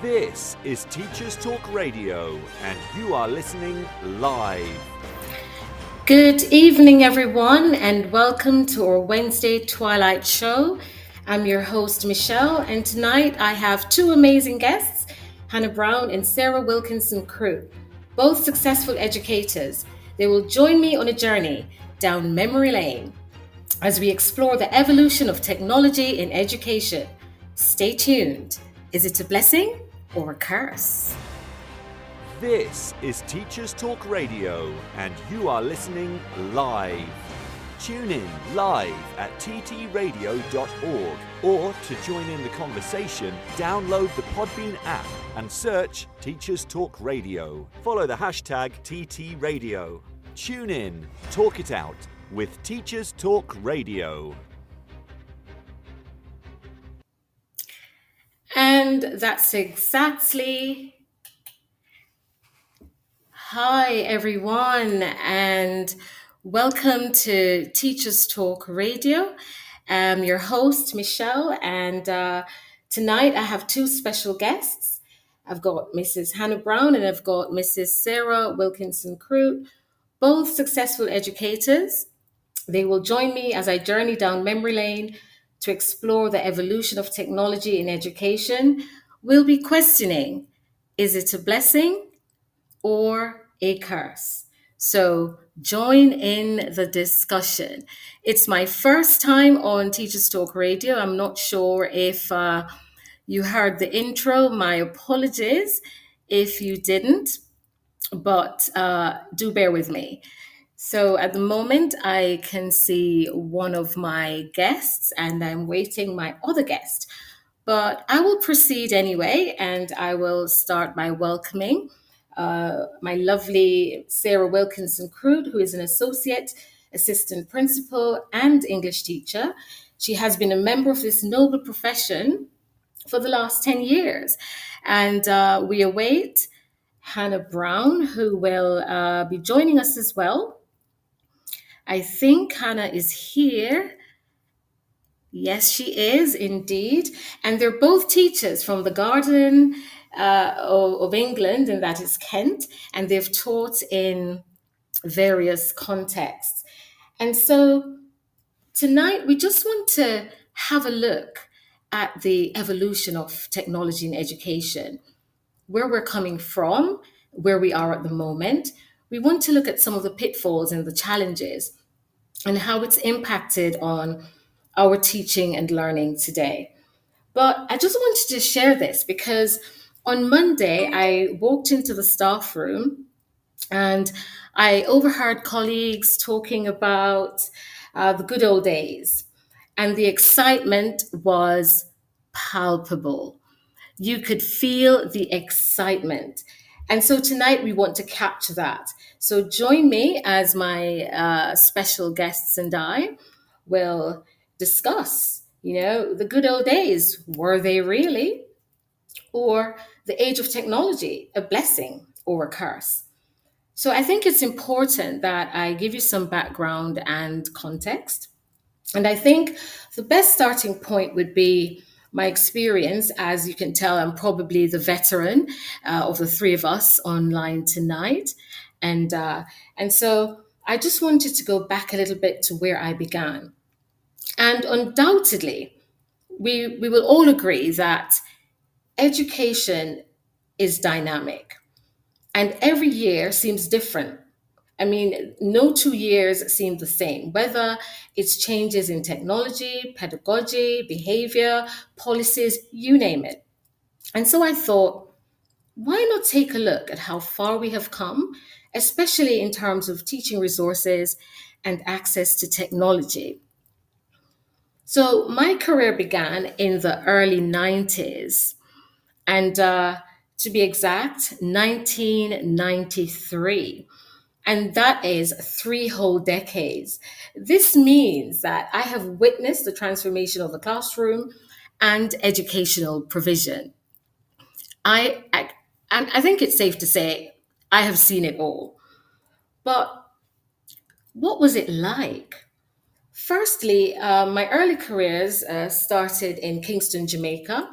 This is Teachers Talk Radio, and you are listening live. Good evening, everyone, and welcome to our Wednesday Twilight Show. I'm your host, Michelle, and tonight I have two amazing guests, Hannah Brown and Sarah Wilkinson Crew, both successful educators. They will join me on a journey down memory lane as we explore the evolution of technology in education. Stay tuned. Is it a blessing or a curse? This is Teachers Talk Radio, and you are listening live. Tune in live at ttradio.org, or to join in the conversation, download the Podbean app and search Teachers Talk Radio. Follow the hashtag TTRadio. Tune in, talk it out with Teachers Talk Radio. And that's exactly. Hi, everyone, and welcome to Teachers Talk Radio. I'm your host, Michelle, and tonight I have two special guests. I've got Mrs. Hannah Brown and I've got Mrs. Sarah Wilkinson Crew, both successful educators. They will join me as I journey down memory lane to explore the evolution of technology in education. We'll be questioning, is it a blessing or a curse? So join in the discussion. It's my first time on Teachers Talk Radio. I'm not sure if you heard the intro. My apologies if you didn't, but do bear with me. So at the moment, I can see one of my guests and I'm waiting my other guest. But I will proceed anyway, and I will start by welcoming my lovely Sarah Wilkinson Crude, who is an associate assistant principal and English teacher. She has been a member of this noble profession for the last 10 years. And we await Hannah Brown, who will be joining us as well. I think Hannah is here. Yes, she is indeed. And they're both teachers from the Garden of England, and that is Kent. And they've taught in various contexts. And so tonight, we just want to have a look at the evolution of technology in education, where we're coming from, where we are at the moment. We want to look at some of the pitfalls and the challenges and how it's impacted on our teaching and learning today. But I just wanted to share this because on Monday, I walked into the staff room and I overheard colleagues talking about the good old days, and the excitement was palpable. You could feel the excitement. And so tonight we want to capture that. So join me as my special guests and I will discuss, the good old days. Were they really? Or the age of technology, a blessing or a curse? So I think it's important that I give you some background and context. And I think the best starting point would be my experience. As you can tell, I'm probably the veteran of the three of us online tonight. And so I just wanted to go back a little bit to where I began. And undoubtedly, we will all agree that education is dynamic and every year seems different. I mean, no 2 years seem the same, whether it's changes in technology, pedagogy, behavior, policies, you name it. And so I thought, why not take a look at how far we have come, especially in terms of teaching resources and access to technology? So my career began in the early 90s, and to be exact, 1993. And that is 3 whole decades. This means that I have witnessed the transformation of the classroom and educational provision. I, I think it's safe to say I have seen it all. But what was it like? Firstly, my early careers started in Kingston, Jamaica,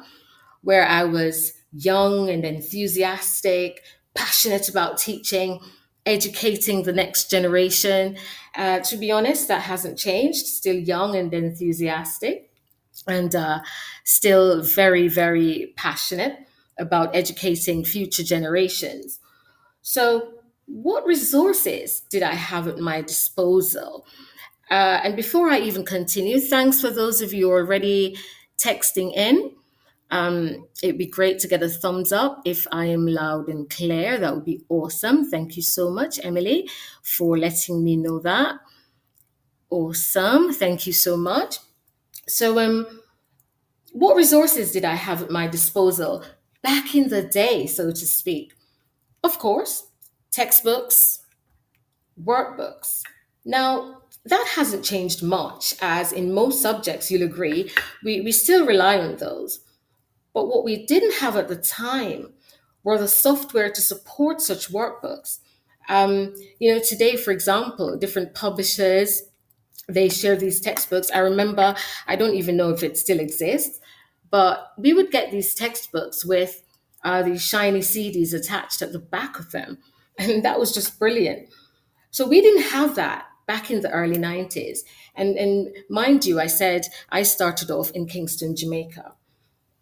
where I was young and enthusiastic, passionate about teaching, educating the next generation. To be honest, that hasn't changed. Still young and enthusiastic, and still very, very passionate about educating future generations. So, what resources did I have at my disposal? And before I even continue, thanks for those of you already texting in. It'd be great to get a thumbs up if I am loud and clear. That would be awesome. Thank you so much, Emily, for letting me know that. Awesome. Thank you so much. So, what resources did I have at my disposal back in the day, so to speak? Of course, textbooks, workbooks. Now, that hasn't changed much, as in most subjects, you'll agree, we still rely on those. But what we didn't have at the time were the software to support such workbooks. Today, for example, different publishers, they share these textbooks. I remember, I don't even know if it still exists, but we would get these textbooks with these shiny CDs attached at the back of them. And that was just brilliant. So we didn't have that back in the early 90s. And mind you, I said I started off in Kingston, Jamaica.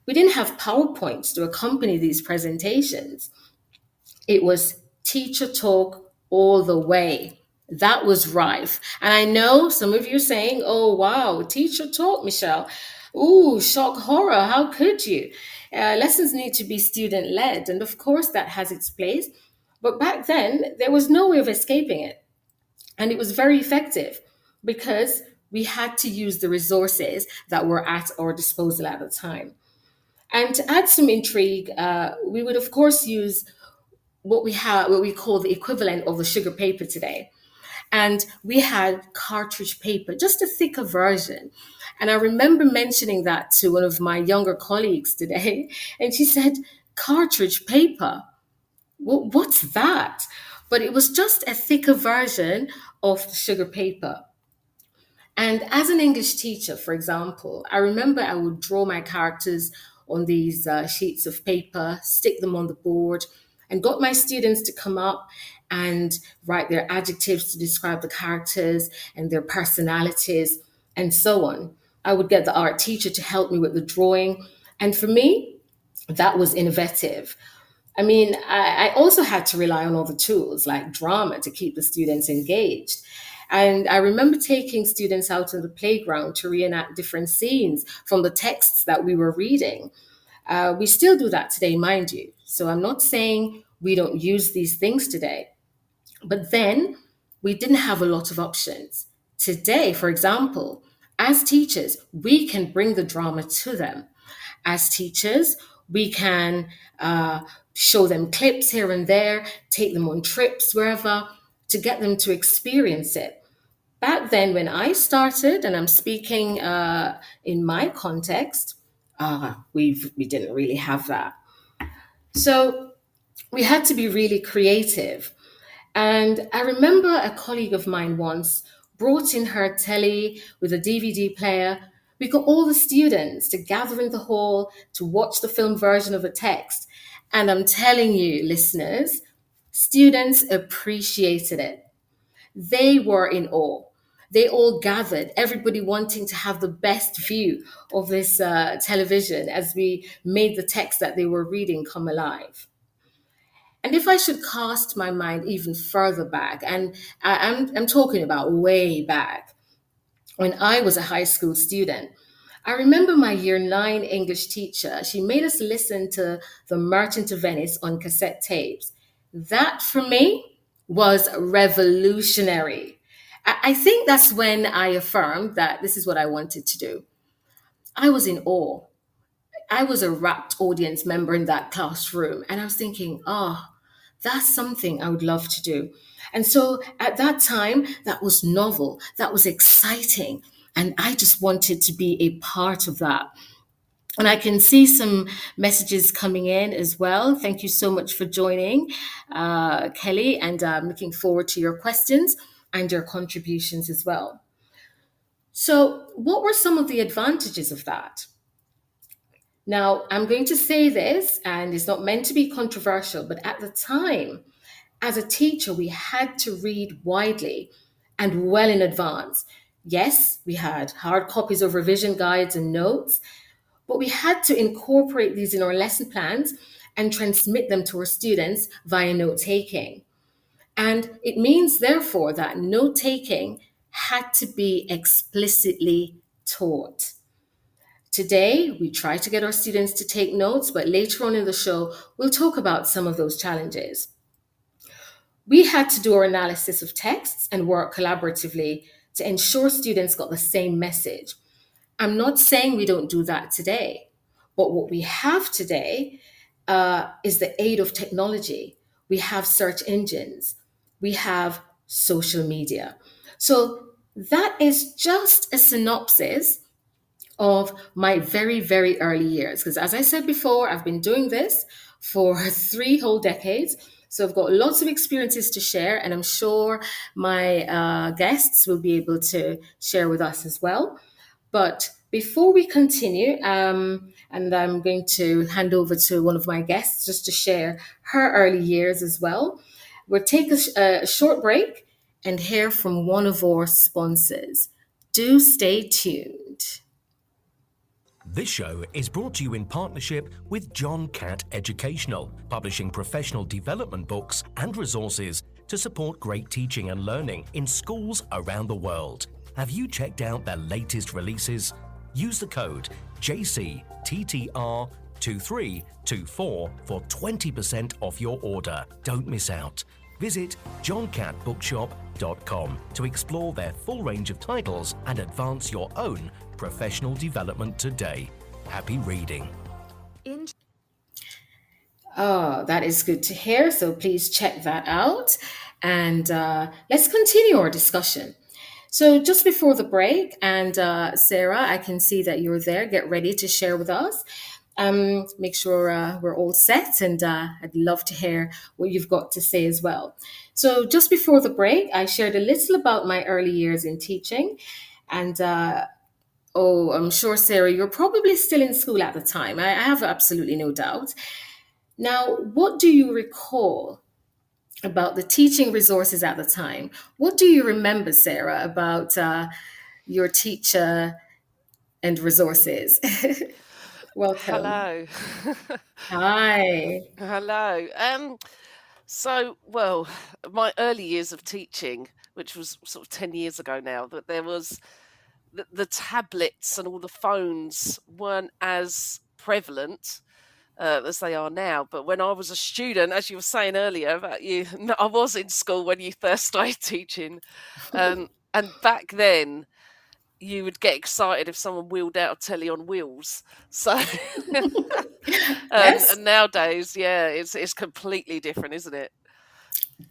We didn't have PowerPoints to accompany these presentations. It was teacher talk all the way. That was rife. And I know some of you are saying, oh, wow, teacher talk, Michelle. Ooh, shock horror. How could you? Lessons need to be student led. And of course, that has its place. But back then, there was no way of escaping it. And it was very effective because we had to use the resources that were at our disposal at the time. And to add some intrigue, we would of course use what we call the equivalent of the sugar paper today. And we had cartridge paper, just a thicker version. And I remember mentioning that to one of my younger colleagues today, and she said, "Cartridge paper? What's that?" But it was just a thicker version of the sugar paper. And as an English teacher, for example, I remember I would draw my characters on these sheets of paper, stick them on the board, and got my students to come up and write their adjectives to describe the characters and their personalities and so on. I would get the art teacher to help me with the drawing. And for me, that was innovative. I mean, I also had to rely on other tools like drama to keep the students engaged. And I remember taking students out on the playground to reenact different scenes from the texts that we were reading. We still do that today, mind you. So I'm not saying we don't use these things today. But then we didn't have a lot of options. Today, for example, as teachers, we can bring the drama to them. As teachers, we can show them clips here and there, take them on trips wherever to get them to experience it. Back then, when I started, and I'm speaking in my context, we didn't really have that. So we had to be really creative. And I remember a colleague of mine once brought in her telly with a DVD player. We got all the students to gather in the hall to watch the film version of a text. And I'm telling you, listeners, students appreciated it. They were in awe. They all gathered, everybody wanting to have the best view of this television as we made the text that they were reading come alive. And if I should cast my mind even further back, and I'm talking about way back, when I was a high school student, I remember my year 9 English teacher, she made us listen to The Merchant of Venice on cassette tapes. That for me was revolutionary. I think that's when I affirmed that this is what I wanted to do. I was in awe. I was a rapt audience member in that classroom, and I was thinking, oh, that's something I would love to do. And so at that time, that was novel, that was exciting, and I just wanted to be a part of that. And I can see some messages coming in as well. Thank you so much for joining, Kelly, and I'm looking forward to your questions and your contributions as well. So, what were some of the advantages of that? Now, I'm going to say this, and it's not meant to be controversial, but at the time, as a teacher, we had to read widely and well in advance. Yes, we had hard copies of revision guides and notes, but we had to incorporate these in our lesson plans and transmit them to our students via note taking. And it means, therefore, that note taking had to be explicitly taught. Today, we try to get our students to take notes, but later on in the show, we'll talk about some of those challenges. We had to do our analysis of texts and work collaboratively to ensure students got the same message. I'm not saying we don't do that today, but what we have today is the aid of technology. We have search engines, we have social media. So that is just a synopsis of my very, very early years. Because as I said before, I've been doing this for 3 whole decades. So I've got lots of experiences to share, and I'm sure my guests will be able to share with us as well. But before we continue, and I'm going to hand over to one of my guests just to share her early years as well, we'll take a short break and hear from one of our sponsors. Do stay tuned. This show is brought to you in partnership with John Catt Educational, publishing professional development books and resources to support great teaching and learning in schools around the world. Have you checked out their latest releases? Use the code JCTTR2324 for 20% off your order. Don't miss out. Visit johncattbookshop.com to explore their full range of titles and advance your own professional development today. Happy reading. Oh, that is good to hear. So please check that out. And let's continue our discussion. So just before the break, and Sarah, I can see that you're there. Get ready to share with us. Make sure we're all set, and I'd love to hear what you've got to say as well. So just before the break, I shared a little about my early years in teaching. And oh, I'm sure, Sarah, you're probably still in school at the time. I have absolutely no doubt. Now, what do you recall about the teaching resources at the time? What do you remember, Sarah, about your teacher and resources? Welcome. Hello. Hi. Hello. Well, my early years of teaching, which was sort of 10 years ago now, that there was the tablets and all the phones weren't as prevalent as they are now. But when I was a student, as you were saying earlier about you, I was in school when you first started teaching. And back then, you would get excited if someone wheeled out a telly on wheels. So, Yes, and nowadays, yeah, it's completely different, isn't it?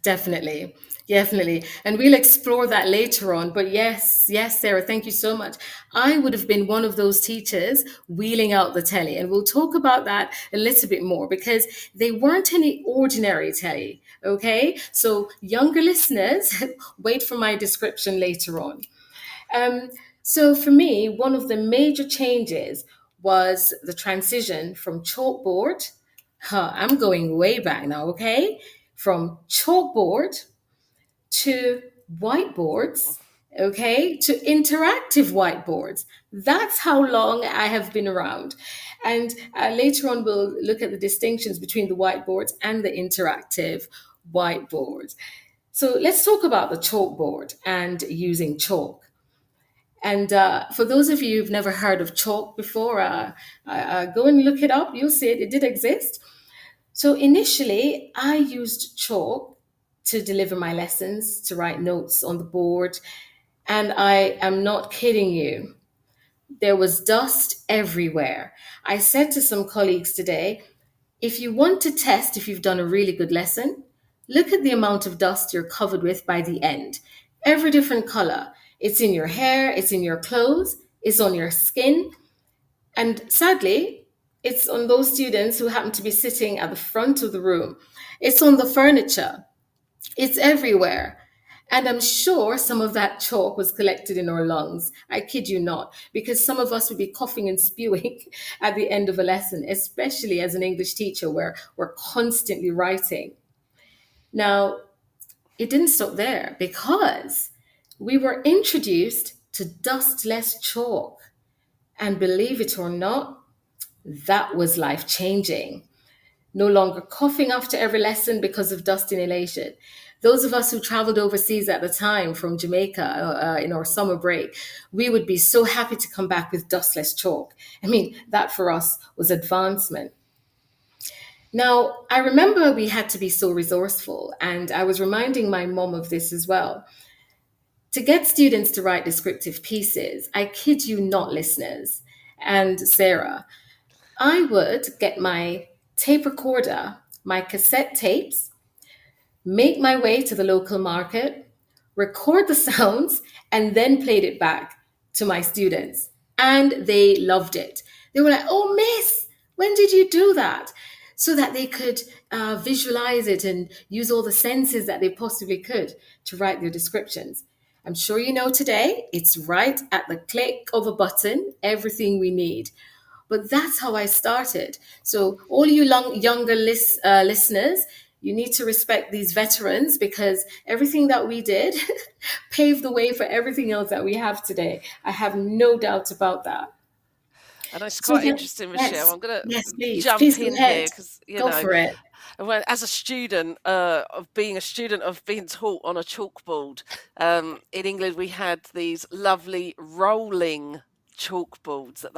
definitely. Definitely. And we'll explore that later on. But yes, yes, Sarah, thank you so much. I would have been one of those teachers wheeling out the telly. And we'll talk about that a little bit more because they weren't any ordinary telly. Okay. So, younger listeners, wait for my description later on. Um, so for me, one of the major changes was the transition from chalkboard. I'm going way back now, okay? From chalkboard to whiteboards, okay, to interactive whiteboards. That's how long I have been around. And later on, we'll look at the distinctions between the whiteboards and the interactive whiteboards. So let's talk about the chalkboard and using chalk. And for those of you who've never heard of chalk before, go and look it up. You'll see it. It did exist. So initially, I used chalk to deliver my lessons, to write notes on the board. And I am not kidding you. There was dust everywhere. I said to some colleagues today, if you want to test if you've done a really good lesson, look at the amount of dust you're covered with by the end. Every different color. It's in your hair, it's in your clothes, it's on your skin. And sadly, it's on those students who happen to be sitting at the front of the room. It's on the furniture. It's everywhere. And I'm sure some of that chalk was collected in our lungs. I kid you not, because some of us would be coughing and spewing at the end of a lesson, especially as an English teacher where we're constantly writing. Now, it didn't stop there because we were introduced to dustless chalk. And believe it or not, that was life changing. No longer coughing after every lesson because of dust inhalation. Those of us who traveled overseas at the time from Jamaica in our summer break, we would be so happy to come back with dustless chalk. I mean, that for us was advancement. Now, I remember we had to be so resourceful, and I was reminding my mom of this as well. To get students to write descriptive pieces, I kid you not, listeners, and Sarah, I would get my tape recorder, my cassette tapes, make my way to the local market, record the sounds, and then played it back to my students. And they loved it. They were like, "Oh, miss, when did you do that?" So that they could visualize it and use all the senses that they possibly could to write their descriptions. I'm sure you know today, it's right at the click of a button, everything we need. But that's how I started. So, all you younger listeners, you need to respect these veterans because everything that we did paved the way for everything else that we have today. I have no doubt about that. And it's So, quite interesting, Michelle. yes, I'm going yes, to please, jump please go in ahead. here because, Go for it. as a student of being taught on a chalkboard in England, we had these lovely rolling chalkboards that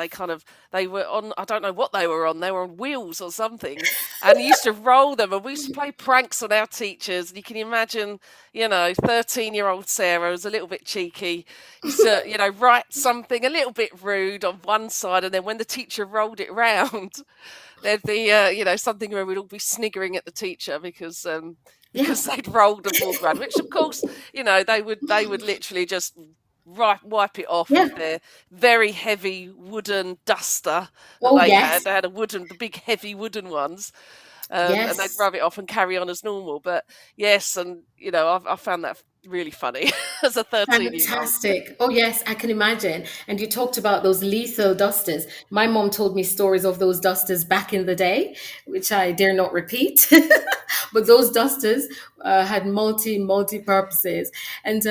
they were on. I don't know what they were on. They were on wheels or something, and you used to roll them. And we used to play pranks on our teachers. And you can imagine, 13-year-old Sarah was a little bit cheeky. Used to, write something a little bit rude on one side, and then when the teacher rolled it round, there'd be something where we'd all be sniggering at the teacher because they'd rolled the board round, which of course they would literally just wipe it off with their very heavy wooden duster that they had. They had the big heavy wooden ones, and they'd rub it off and carry on as normal. But yes, and I found that really funny as a 13-year-old. Fantastic. Oh, yes, I can imagine. And you talked about those lethal dusters. My mom told me stories of those dusters back in the day, which I dare not repeat. But those dusters had multi purposes. And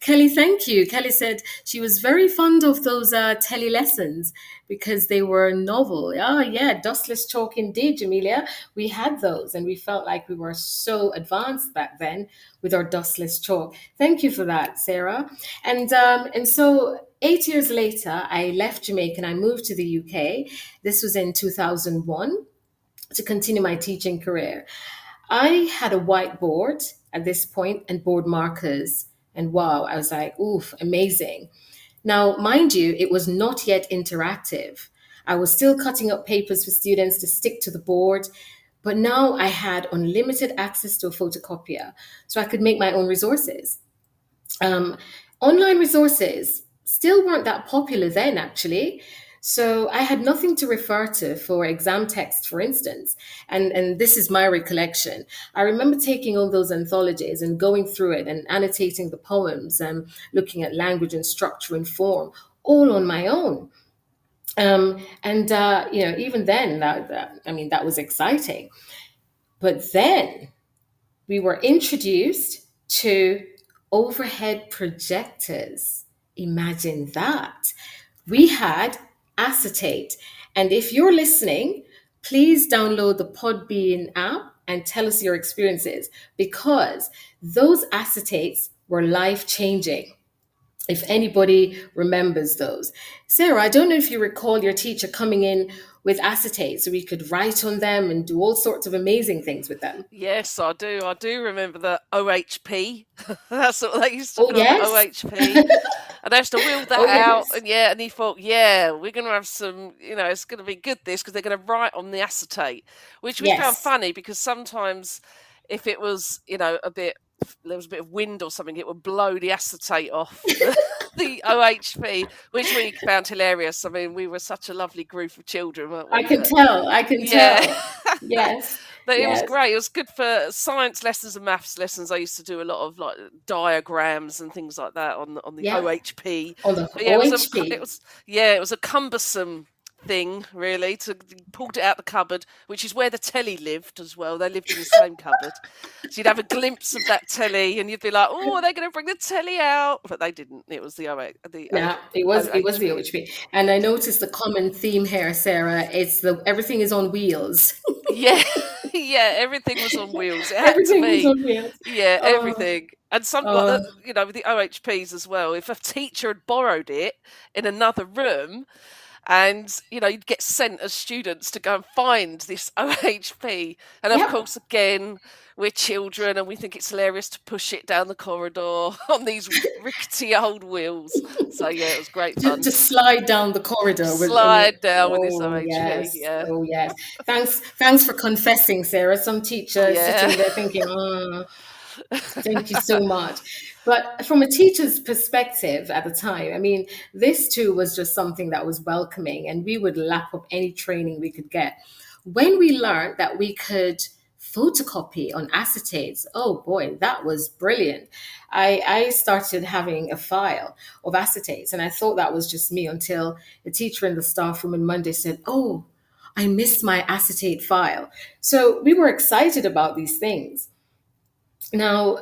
Kelly, thank you. Kelly said she was very fond of those tele lessons because they were novel. Oh, yeah, dustless chalk indeed, Jamelia. We had those and we felt like we were so advanced back then with our dustless chalk. Thank you for that, Sarah. And so 8 years later, I left Jamaica and I moved to the UK. This was in 2001 to continue my teaching career. I had a whiteboard at this point and board markers. And wow, I was like, oof, amazing. Now, mind you, it was not yet interactive. I was still cutting up papers for students to stick to the board, but now I had unlimited access to a photocopier, so I could make my own resources. Online resources still weren't that popular then, actually. So I had nothing to refer to for exam text, for instance. And this is my recollection. I remember taking all those anthologies and going through it and annotating the poems and looking at language and structure and form, all on my own. Even then, that was exciting. But then we were introduced to overhead projectors. Imagine that. We had acetate. And if you're listening, please download the Podbean app and tell us your experiences because those acetates were life-changing. If anybody remembers those. Sarah, I don't know if you recall your teacher coming in with acetate so we could write on them and do all sorts of amazing things with them. Yes, I do. I do remember the OHP. That's what they used to call OHP. And I used to wheel that out. Yes. And he thought, we're going to have some, it's going to be good this because they're going to write on the acetate, which we found funny because sometimes if it was, there was a bit of wind or something, it would blow the acetate off the OHP, which we found hilarious. I mean, we were such a lovely group of children, weren't we? I can tell. Yes. But it was Yes. great. It was good for science lessons and maths lessons. I used to do a lot of like diagrams and things like that on the Yeah. OHP. On the But yeah, OHP. it was a cumbersome thing really to pulled it out the cupboard, which is where the telly lived as well. They lived in the same cupboard, so you'd have a glimpse of that telly, and you'd be like, "Oh, they're going to bring the telly out," but they didn't. It was the Yeah, it was the OHP. OHP. And I noticed the common theme here, Sarah. It's everything is on wheels. Yeah, yeah, everything was on wheels. It had to Everything was be. on wheels. Yeah, Oh, everything. And some, oh, you know, with the OHPs as well, if a teacher had borrowed it in another room, and, you know, you'd get sent as students to go and find this OHP. And of yep. course, again, we're children and we think it's hilarious to push it down the corridor on these rickety old wheels. So, yeah, it was great fun. To slide down the corridor with Slide down with this oh OHP. yes, Yeah. oh yes. Thanks for confessing, Sarah. Some teacher sitting Yeah. there thinking, oh, thank you so much. But from a teacher's perspective at the time, I mean, this too was just something that was welcoming, and we would lap up any training we could get. When we learned that we could photocopy on acetates, oh boy, that was brilliant. I started having a file of acetates, and I thought that was just me until the teacher in the staff room on Monday said, oh, I missed my acetate file. So we were excited about these things. Now,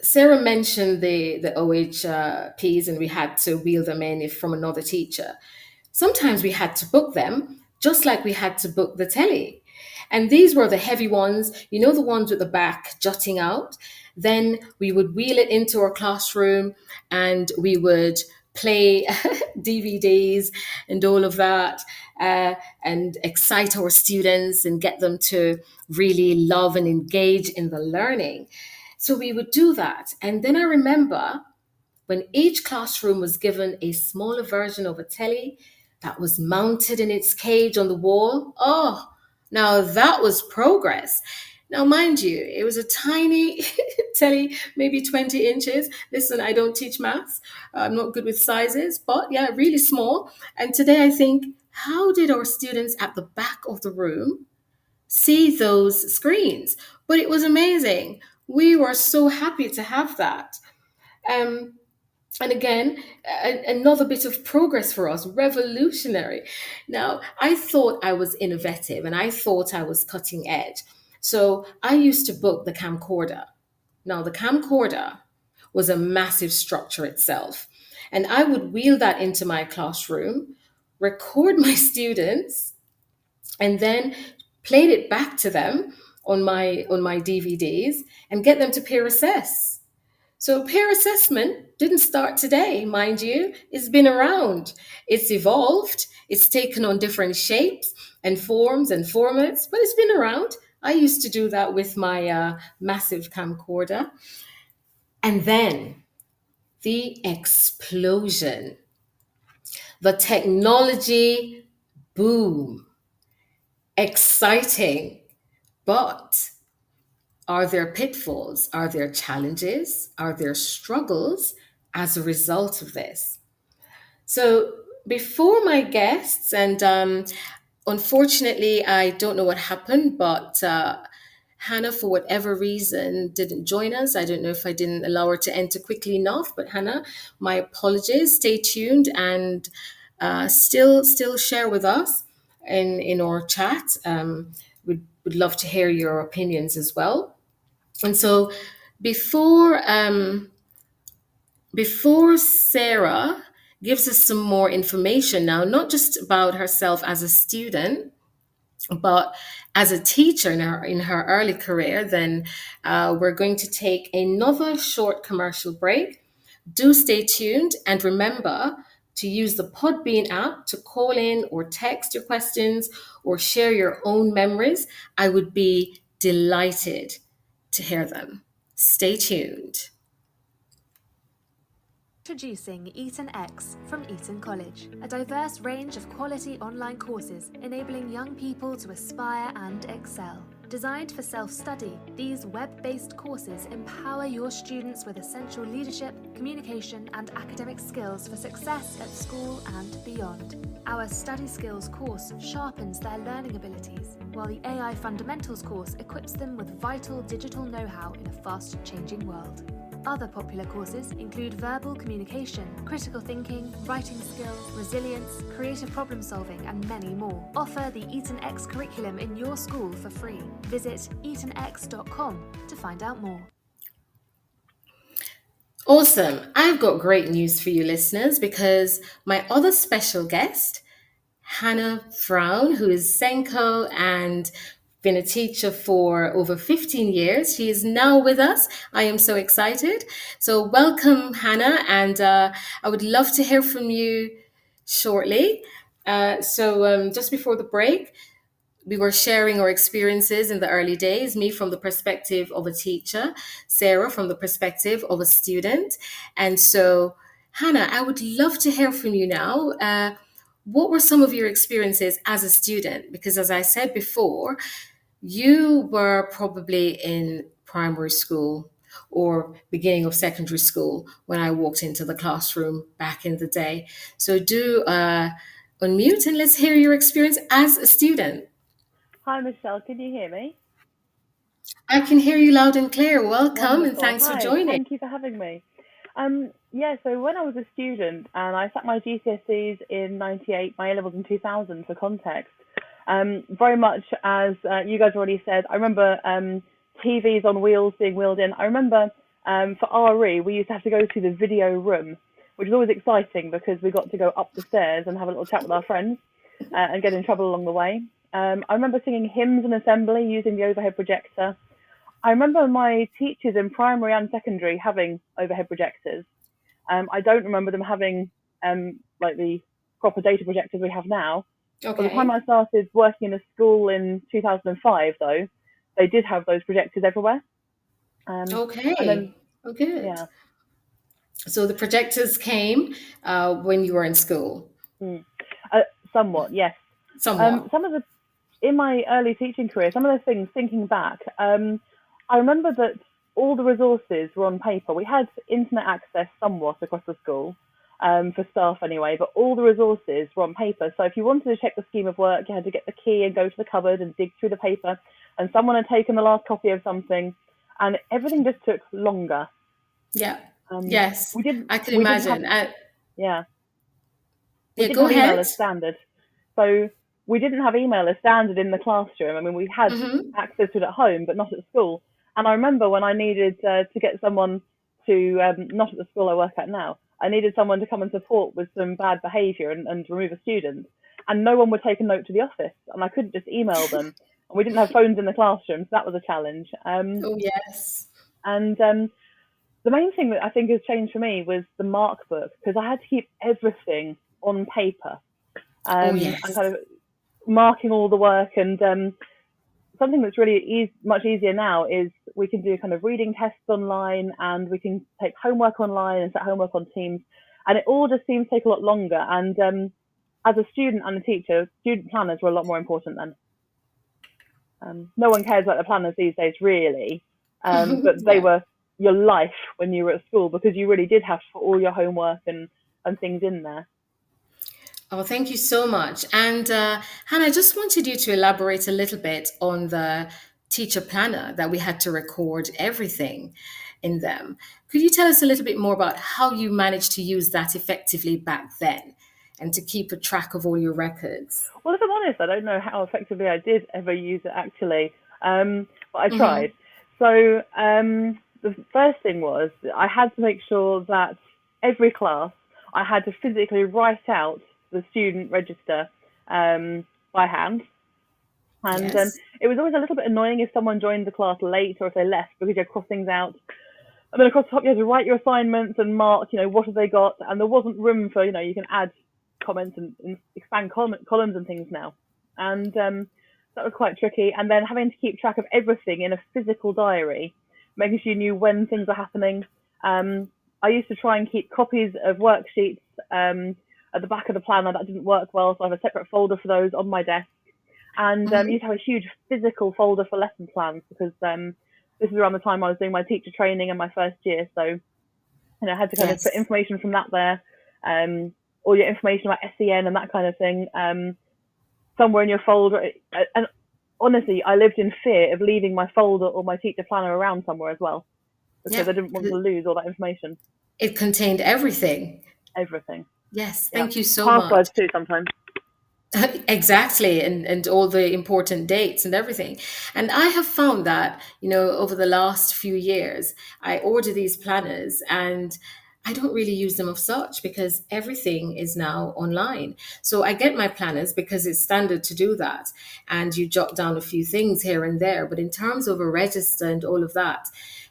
Sarah mentioned the OHPs, and we had to wheel them in if from another teacher. Sometimes we had to book them, just like we had to book the telly. And these were the heavy ones, you know, the ones with the back jutting out. Then we would wheel it into our classroom and we would play DVDs and all of that, and excite our students and get them to really love and engage in the learning. So we would do that. And then I remember when each classroom was given a smaller version of a telly that was mounted in its cage on the wall. Oh, now that was progress. Now, mind you, it was a tiny telly, maybe 20 inches. Listen, I don't teach maths. I'm not good with sizes, but yeah, really small. And today I think, how did our students at the back of the room see those screens? But it was amazing. We were so happy to have that. Um, and again, another bit of progress for us, revolutionary. Now, I thought I was innovative and I thought I was cutting edge. So I used to book the camcorder. Now, the camcorder was a massive structure itself. And I would wheel that into my classroom, record my students, and then played it back to them on my DVDs and get them to peer assess. So peer assessment didn't start today, mind you. It's been around. It's evolved. It's taken on different shapes and forms and formats, but it's been around. I used to do that with my massive camcorder. And then the explosion, the technology boom, exciting, but are there pitfalls? Are there challenges? Are there struggles as a result of this? So, before my guests, and unfortunately, I don't know what happened, but Hannah, for whatever reason, didn't join us. I don't know if I didn't allow her to enter quickly enough, but Hannah, my apologies. Stay tuned and still share with us in our chat. Would love to hear your opinions as well. And so before Sarah gives us some more information now, not just about herself as a student, but as a teacher in her early career, then we're going to take another short commercial break. Do stay tuned and remember to use the Podbean app to call in or text your questions or share your own memories. I would be delighted to hear them. Stay tuned. Introducing Eton X from Eton College, a diverse range of quality online courses enabling young people to aspire and excel. Designed for self-study, these web-based courses empower your students with essential leadership, communication, and academic skills for success at school and beyond. Our Study Skills course sharpens their learning abilities, while the AI Fundamentals course equips them with vital digital know-how in a fast-changing world. Other popular courses include verbal communication, critical thinking, writing skills, resilience, creative problem solving, and many more. Offer the EtonX curriculum in your school for free. Visit etonx.com to find out more. Awesome. I've got great news for you listeners because my other special guest, Hannah Brown, who is Senko and been a teacher for over 15 years. She is now with us. I am so excited. So welcome, Hannah, and I would love to hear from you shortly. Just before the break, we were sharing our experiences in the early days, me from the perspective of a teacher, Sarah from the perspective of a student. And so, Hannah, I would love to hear from you now. What were some of your experiences as a student? Because as I said before, you were probably in primary school or beginning of secondary school when I walked into the classroom back in the day. So do unmute and let's hear your experience as a student. Hi, Michelle. Can you hear me? I can hear you loud and clear. Welcome. Wonderful. And thanks Hi, for joining. Thank you for having me. So when I was a student and I sat my GCSEs in 98, my A-levels in 2000 for context, very much as you guys already said, I remember TVs on wheels being wheeled in. I remember for RE, we used to have to go to the video room, which was always exciting because we got to go up the stairs and have a little chat with our friends and get in trouble along the way. I remember singing hymns in assembly using the overhead projector. I remember my teachers in primary and secondary having overhead projectors. I don't remember them having like the proper data projectors we have now. Okay. By the time I started working in a school in 2005, though, they did have those projectors everywhere. Okay. Then, oh, good. Yeah. So the projectors came when you were in school? Somewhat, yes. Somewhat. In my early teaching career, some of the things, thinking back, I remember that all the resources were on paper. We had internet access somewhat across the school, for staff anyway, but all the resources were on paper. So if you wanted to check the scheme of work, you had to get the key and go to the cupboard and dig through the paper, and someone had taken the last copy of something, and everything just took longer. Yeah. Yes. I can imagine. Yeah. Yeah, go ahead. Email as standard. So we didn't have email as standard in the classroom. I mean, we had access to it at home, but not at school. And I remember when I needed to get someone to, not at the school I work at now, I needed someone to come and support with some bad behaviour and remove a student. And no one would take a note to the office. And I couldn't just email them. And we didn't have phones in the classroom, so that was a challenge. Oh, yes. And the main thing that I think has changed for me was the mark book, because I had to keep everything on paper. Yes. And kind of marking all the work, and something that's really much easier now is we can do kind of reading tests online, and we can take homework online and set homework on Teams, and it all just seems to take a lot longer. And as a student and a teacher, student planners were a lot more important then. No one cares about the planners these days, really, but they were your life when you were at school, because you really did have to put all your homework and things in there. Oh, thank you so much. And Hannah, I just wanted you to elaborate a little bit on the teacher planner that we had to record everything in them. Could you tell us a little bit more about how you managed to use that effectively back then and to keep a track of all your records? Well, if I'm honest, I don't know how effectively I did ever use it actually, but I tried. So the first thing was I had to make sure that every class I had to physically write out the student register by hand, and it was always a little bit annoying if someone joined the class late or if they left, because you had to cross things out, and then across the top you had to write your assignments and mark, what have they got, and there wasn't room for, you can add comments and expand columns and things now, and that was quite tricky. And then having to keep track of everything in a physical diary, making sure you knew when things were happening. I used to try and keep copies of worksheets at the back of the planner. That didn't work well, so I have a separate folder for those on my desk. and used to have a huge physical folder for lesson plans because this is around the time I was doing my teacher training in my first year. So, I had to kind of put information from that there, all your information about SEN and that kind of thing, somewhere in your folder. And honestly, I lived in fear of leaving my folder or my teacher planner around somewhere as well, because I didn't want to lose all that information. It contained everything. Everything. Yes, thank you so much. Passwords too sometimes. Exactly, and all the important dates and everything. And I have found that, over the last few years, I order these planners and I don't really use them of such because everything is now online. So I get my planners because it's standard to do that. And you jot down a few things here and there. But in terms of a register and all of that,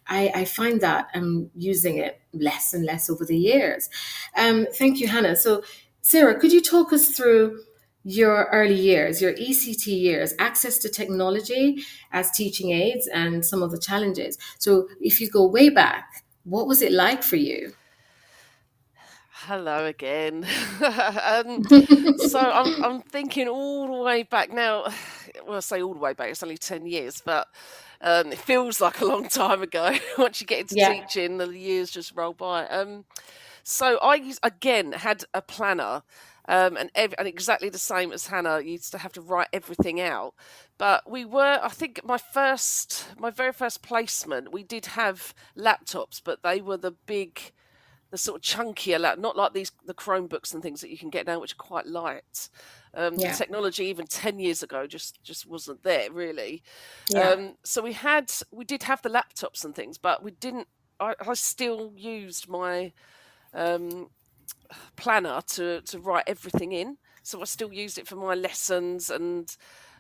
I find that I'm using it less and less over the years. Thank you, Hannah. So Sarah, could you talk us through your early years, your ECT years, access to technology as teaching aids and some of the challenges? So if you go way back, what was it like for you? Hello again. So I'm thinking all the way back now. Well, I say all the way back. It's only 10 years, but it feels like a long time ago. Once you get into teaching, the years just roll by. So I again had a planner, and exactly the same as Hannah. You used to have to write everything out. But I think my very first placement, we did have laptops, but they were the sort of chunkier, not like the Chromebooks and things that you can get now, which are quite light. The technology even 10 years ago just wasn't there really. So we did have the laptops and things, but we didn't. I still used my planner to write everything in. So I still used it for my lessons and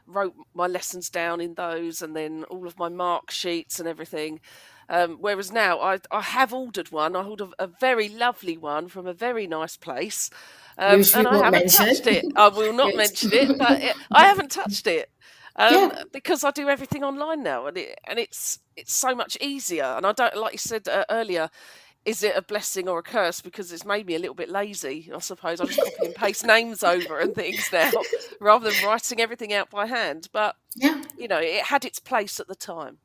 wrote my lessons down in those, and then all of my mark sheets and everything. Whereas now I have ordered one. I ordered a very lovely one from a very nice place, and I haven't touched it. I will not mention it, but I haven't touched it because I do everything online now, and it's so much easier. And I don't, like you said earlier, is it a blessing or a curse? Because it's made me a little bit lazy, I suppose. I just copy and paste names over and things now, rather than writing everything out by hand. But it had its place at the time.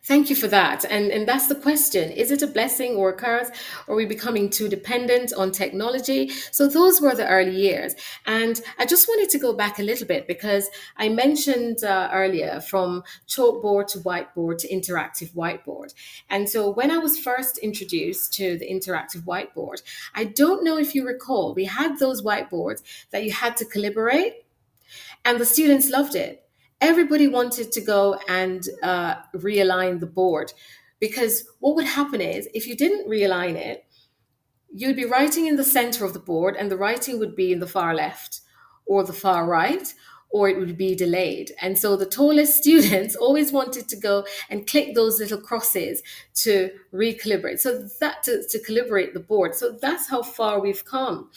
Thank you for that. And that's the question. Is it a blessing or a curse? Or are we becoming too dependent on technology? So those were the early years. And I just wanted to go back a little bit because I mentioned earlier from chalkboard to whiteboard to interactive whiteboard. And so when I was first introduced to the interactive whiteboard, I don't know if you recall, we had those whiteboards that you had to collaborate, and the students loved it. Everybody wanted to go and realign the board, because what would happen is if you didn't realign it, you'd be writing in the center of the board and the writing would be in the far left or the far right, or it would be delayed. And so the tallest students always wanted to go and click those little crosses to recalibrate. So that to calibrate the board. So that's how far we've come.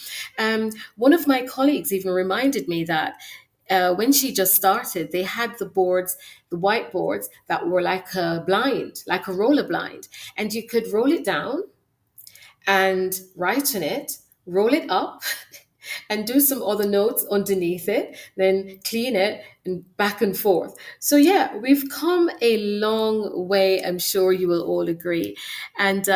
One of my colleagues even reminded me that when she just started, they had the whiteboards that were like a blind, like a roller blind. And you could roll it down and write on it, roll it up, and do some other notes underneath it, then clean it and back and forth. So yeah, we've come a long way. I'm sure you will all agree. And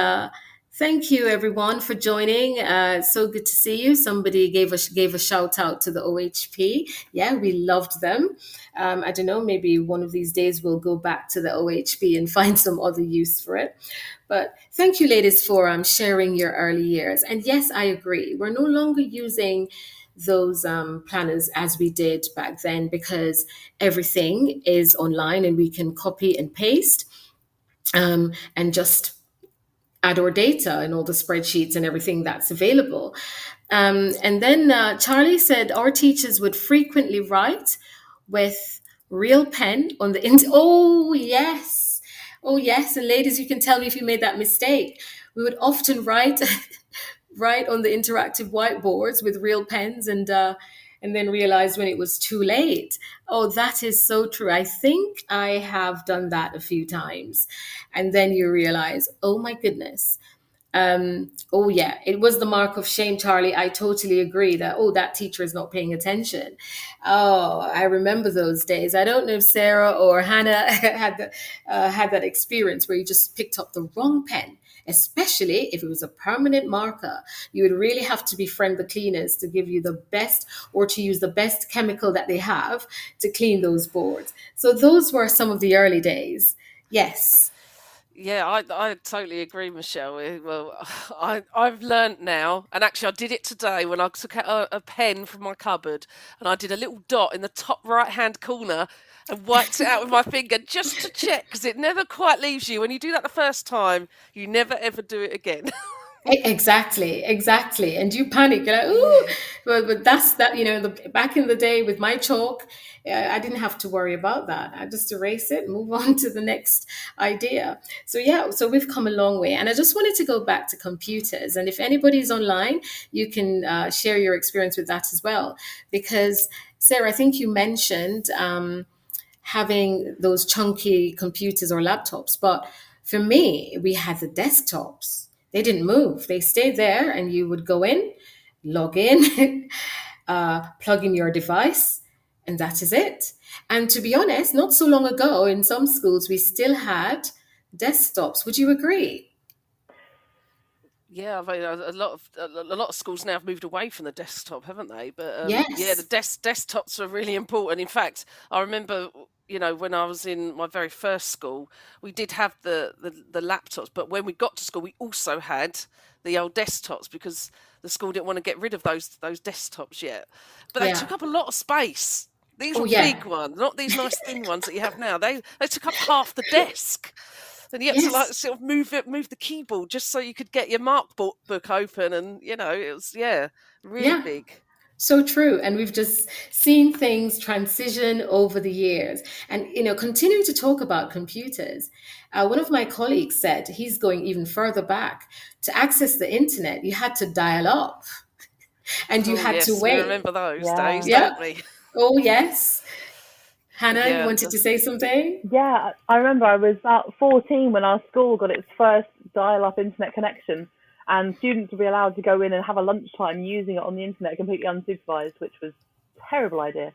thank you, everyone, for joining. So good to see you. Somebody gave a shout out to the OHP. Yeah, we loved them. I don't know, maybe one of these days we'll go back to the OHP and find some other use for it. But thank you, ladies, for sharing your early years. And yes, I agree. We're no longer using those planners as we did back then because everything is online and we can copy and paste and just add our data and all the spreadsheets and everything that's available. And then Charlie said our teachers would frequently write with real pen on the Oh, yes. Oh, yes. And ladies, you can tell me if you made that mistake. We would often write on the interactive whiteboards with real pens and then realize when it was too late. Oh, that is so true. I think I have done that a few times. And then you realize, oh my goodness, Oh yeah, it was the mark of shame, Charlie. I totally agree that, oh, that teacher is not paying attention. Oh, I remember those days. I don't know if Sarah or Hannah had that experience where you just picked up the wrong pen, especially if it was a permanent marker. You would really have to befriend the cleaners to give you the best, or to use the best chemical that they have to clean those boards. So those were some of the early days. Yes. Yeah, I totally agree, Michelle. Well, I've learnt now, and actually I did it today when I took out a pen from my cupboard and I did a little dot in the top right-hand corner and wiped it out with my finger just to check, because it never quite leaves you. When you do that the first time, you never ever do it again. Exactly, exactly. And you panic. You're like, ooh, but that's that. Back in the day with my chalk, I didn't have to worry about that. I just erase it, move on to the next idea. So yeah, so we've come a long way. And I just wanted to go back to computers. And if anybody's online, you can share your experience with that as well. Because Sarah, I think you mentioned having those chunky computers or laptops, but for me, we had the desktops. They didn't move. They stayed there, and you would go in, log in, plug in your device, and that is it. And to be honest, not so long ago, in some schools, we still had desktops. Would you agree? Yeah, I mean, a lot of schools now have moved away from the desktop, haven't they? But yeah, the Yes. desktops are really important. In fact, I remember, when I was in my very first school, we did have the laptops, but when we got to school, we also had the old desktops, because the school didn't want to get rid of those desktops yet. But they Yeah. took up a lot of space. These Oh, were yeah. big ones, not these nice thin ones that you have now. They took up half the desk. And you had to Yes. sort of move the keyboard just so you could get your book open, and it was really Yeah. big. So true. And we've just seen things transition over the years. And, continuing to talk about computers, one of my colleagues said he's going even further back. To access the internet, you had to dial up and you Oh had to yes, we wait. remember those Yeah. days, Yeah. don't we? Oh, yes. Hannah, you Yeah, wanted to say something? Yeah, I remember I was about 14 when our school got its first dial-up internet connection, and students would be allowed to go in and have a lunchtime using it on the internet completely unsupervised, which was a terrible idea.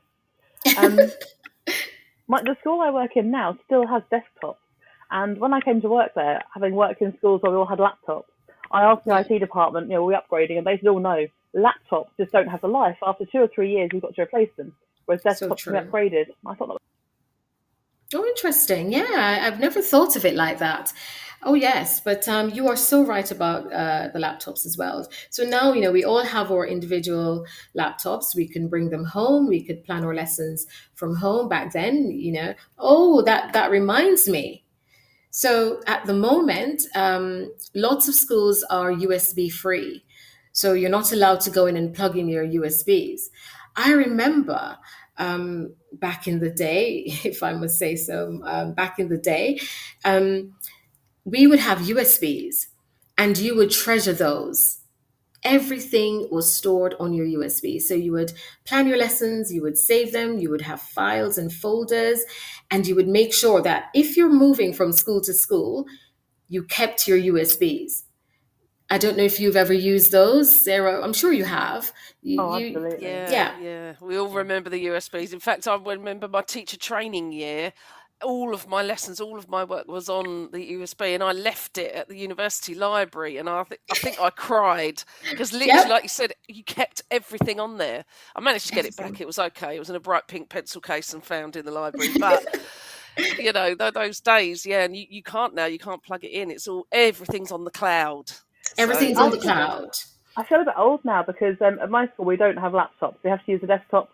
Um, the school I work in now still has desktops, and when I came to work there, having worked in schools where we all had laptops, I asked the IT department, we're upgrading, and they said, oh no, laptops just don't have the life. After 2 or 3 years, you've got to replace them, whereas So desktops can be true. upgraded. I thought that was Oh, interesting. Yeah, I've never thought of it like that. Oh, yes, but you are so right about the laptops as well. So now, we all have our individual laptops. We can bring them home. We could plan our lessons from home. Back then, oh, that reminds me. So at the moment, lots of schools are USB free. So you're not allowed to go in and plug in your USBs. I remember back in the day, if I must say so, back in the day, um, we would have USBs and you would treasure those. Everything was stored on your USB. So you would plan your lessons, you would save them, you would have files and folders, and you would make sure that if you're moving from school to school, you kept your USBs. I don't know if you've ever used those, Sarah. I'm sure you have. oh, You absolutely. Yeah, yeah. yeah. We all remember the USBs. In fact, I remember my teacher training year. All of my lessons, all of my work was on the USB, and I left it at the university library. And I think I cried, because literally, Yep. like you said, you kept everything on there. I managed to get it back. Everything. It was okay. It was in a bright pink pencil case and found in the library. But those days, yeah, and you can't now. You can't plug it in. Everything's on the cloud. So Everything's it's on I the really good. cloud. I feel a bit old now because at my school we don't have laptops. We have to use the desktop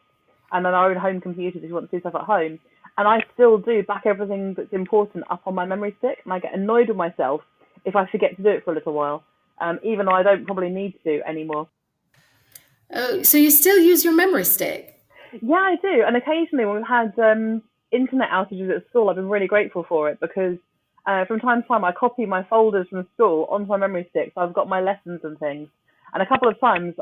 and then our own home computers if you want to do stuff at home. And I still do back everything that's important up on my memory stick, and I get annoyed with myself if I forget to do it for a little while, even though I don't probably need to anymore. So you still use your memory stick? Yeah, I do. And occasionally when we've had internet outages at school, I've been really grateful for it because from time to time I copy my folders from school onto my memory stick, so I've got my lessons and things. And a couple of times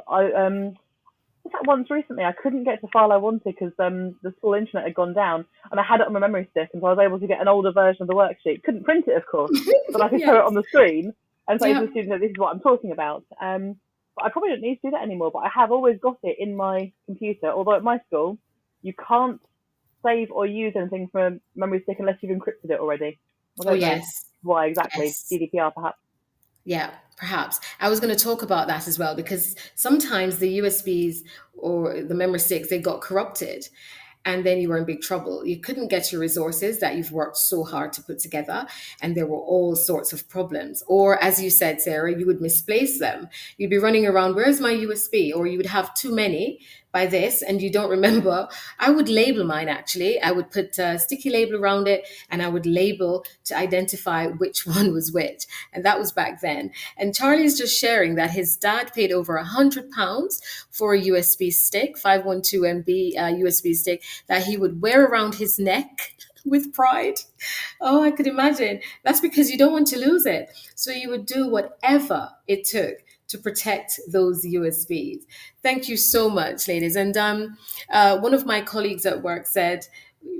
in fact, once recently, I couldn't get the file I wanted because the school internet had gone down, and I had it on my memory stick, and so I was able to get an older version of the worksheet. Couldn't print it, of course, but I could show Yes. it on the screen. and say to Yeah. the student that this is what I'm talking about. But I probably don't need to do that anymore. But I have always got it in my computer. Although at my school, you can't save or use anything from a memory stick unless you've encrypted it already. I Oh, don't know yes. why exactly. Yes. GDPR, perhaps. Yeah, perhaps. I was going to talk about that as well because sometimes the USBs or the memory sticks, they got corrupted and then you were in big trouble. You couldn't get your resources that you've worked so hard to put together, and there were all sorts of problems. Or, as you said, Sarah, you would misplace them. You'd be running around, where's my USB? Or you would have too many by this and you don't remember. I would label mine actually. I would put a sticky label around it and I would label to identify which one was which. And that was back then. And Charlie's just sharing that his dad paid over £100 for a USB stick, 512 MB USB stick that he would wear around his neck with pride. Oh, I could imagine. That's because you don't want to lose it. So you would do whatever it took to protect those USBs. Thank you so much, ladies. And one of my colleagues at work said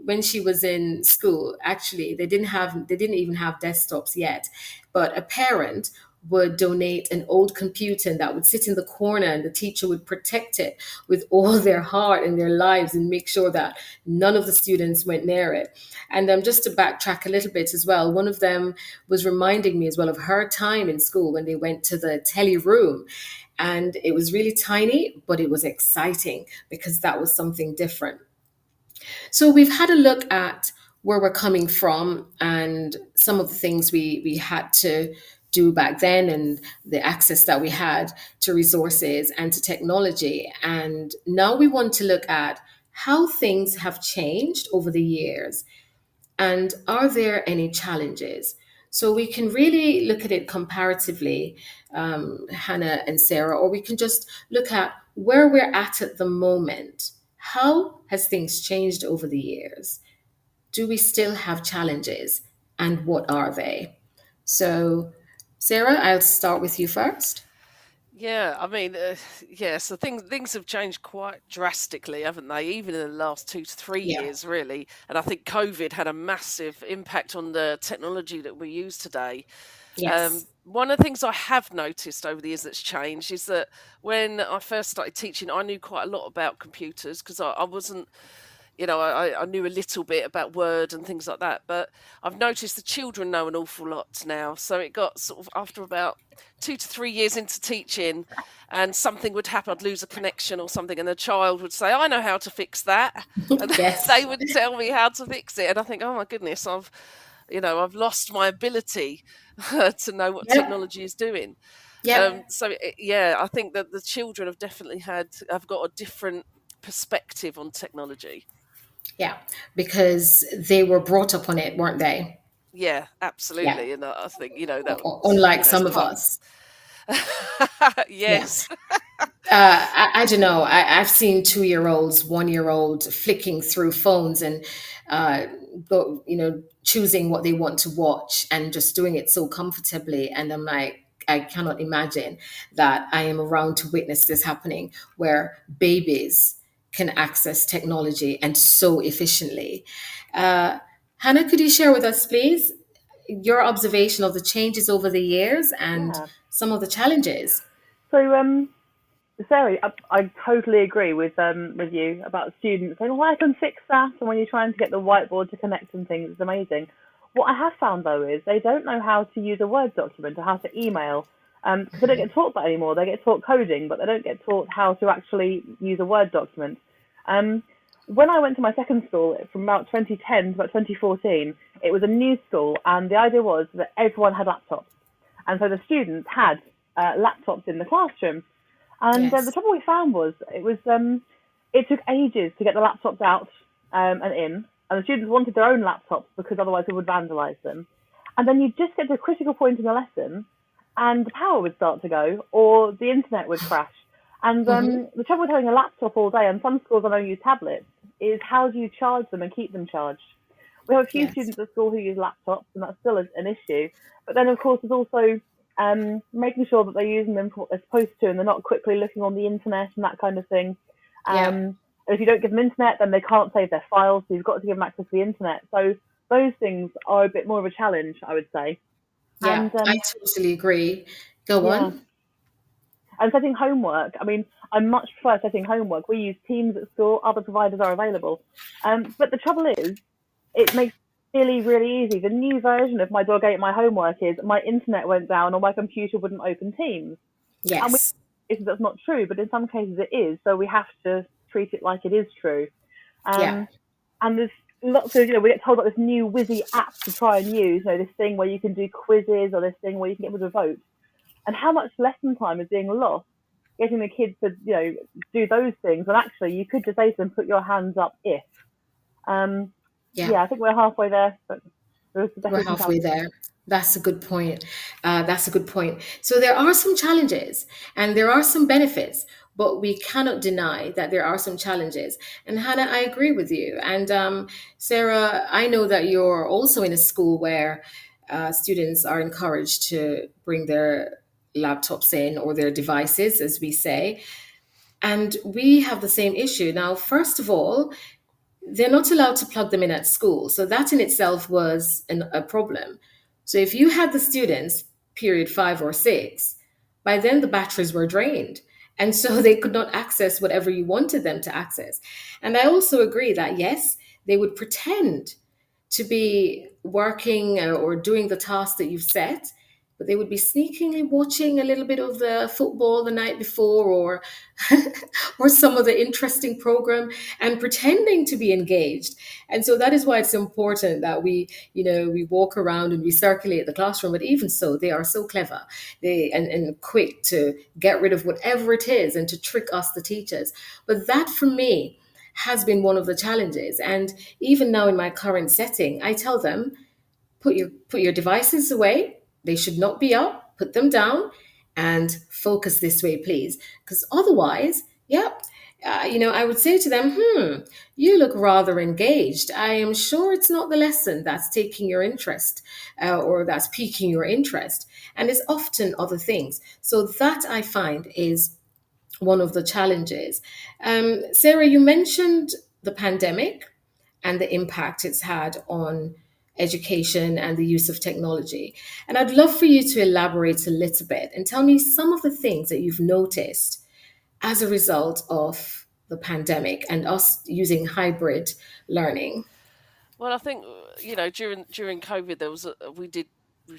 when she was in school, actually, they didn't even have desktops yet, but a parent would donate an old computer and that would sit in the corner and the teacher would protect it with all their heart and their lives and make sure that none of the students went near it. And just to backtrack a little bit as well, one of them was reminding me as well of her time in school when they went to the telly room. And it was really tiny, but it was exciting because that was something different. So we've had a look at where we're coming from and some of the things we had to do back then and the access that we had to resources and to technology. And now we want to look at how things have changed over the years and are there any challenges? So we can really look at it comparatively, Hannah and Sarah, or we can just look at where we're at the moment. How has things changed over the years? Do we still have challenges? And what are they? So, Sarah, I'll start with you first. Yeah, I mean, yeah, so things have changed quite drastically, haven't they? Even in the last 2 to 3 Yeah. years, really. And I think COVID had a massive impact on the technology that we use today. Yes. One of the things I have noticed over the years that's changed is that when I first started teaching, I knew quite a lot about computers because I wasn't, I knew a little bit about Word and things like that. But I've noticed the children know an awful lot now. So it got sort of after about 2 to 3 years into teaching and something would happen, I'd lose a connection or something, and the child would say, I know how to fix that. And Yes. they would tell me how to fix it. And I think, oh my goodness, I've lost my ability to know what Yep. technology is doing. Yep. Yeah, I think that the children have definitely have got a different perspective on technology. Yeah. Because they were brought up on it, weren't they? Yeah, absolutely. And I think, that Unlike it's some of part- us. Yes. I don't know. I've seen 2-year-olds, 1-year-old flicking through phones and, choosing what they want to watch and just doing it so comfortably. And I'm like, I cannot imagine that I am around to witness this happening where babies can access technology and so efficiently. Hannah, could you share with us, please, your observation of the changes over the years and Yeah. some of the challenges? So, Sarah, I totally agree with you about students saying, "Well, I can fix that." And when you're trying to get the whiteboard to connect and things, it's amazing. What I have found though is they don't know how to use a Word document or how to email. Because they don't get taught that anymore. They get taught coding, but they don't get taught how to actually use a Word document. When I went to my second school from about 2010 to about 2014, it was a new school, and the idea was that everyone had laptops, and so the students had laptops in the classroom. And Yes. the trouble we found was it took ages to get the laptops out and in, and the students wanted their own laptops because otherwise they would vandalise them. And then you'd just get to a critical point in the lesson, and the power would start to go, or the internet would crash. And the trouble with having a laptop all day, and some schools I know use tablets, is how do you charge them and keep them charged? We have a few Yes. students at school who use laptops, and that's still an issue. But then, of course, there's also making sure that they're using them for what they're supposed to, and they're not quickly looking on the internet and that kind of thing. Yeah. And if you don't give them internet, then they can't save their files, so you've got to give them access to the internet. So those things are a bit more of a challenge, I would say. Yeah, And I totally agree. Go yeah, on. and setting homework. I mean, I much prefer setting homework. We use Teams at school. Other providers are available. But the trouble is, it makes it really, really easy. The new version of My Dog Ate My Homework is my internet went down or my computer wouldn't open Teams. And Yes. that's not true, but in some cases it is. So we have to treat it like it is true. Yeah. And there's lots of, we get told about this new whizzy app to try and use, this thing where you can do quizzes or this thing where you can get rid of votes. And how much lesson time is being lost getting the kids to, do those things. And actually, you could just say to them, put your hands up if. Yeah. I think we're halfway there, but there's We're definitely some halfway challenges. there. That's a good point. That's a good point. So there are some challenges and there are some benefits, but we cannot deny that there are some challenges. And Hannah, I agree with you. And Sarah, I know that you're also in a school where students are encouraged to bring their laptops in or their devices, as we say. And we have the same issue. Now, first of all, they're not allowed to plug them in at school. So that in itself was a problem. So if you had the students, period 5 or 6, by then the batteries were drained. And so they could not access whatever you wanted them to access. And I also agree that, yes, they would pretend to be working or doing the task that you've set, but they would be sneakingly watching a little bit of the football the night before or or some of the interesting program and pretending to be engaged. And so that is why it's important that we walk around and we circulate the classroom. But even so, they are so clever, and quick to get rid of whatever it is and to trick us, the teachers. But that for me has been one of the challenges. And even now in my current setting, I tell them, put your devices away. They should not be up. Put them down and focus this way, please. Because otherwise, I would say to them, you look rather engaged. I am sure it's not the lesson that's taking your interest or that's piquing your interest. And it's often other things. So that I find is one of the challenges. Sarah, you mentioned the pandemic and the impact it's had on education and the use of technology. And I'd love for you to elaborate a little bit and tell me some of the things that you've noticed as a result of the pandemic and us using hybrid learning. Well, I think during COVID we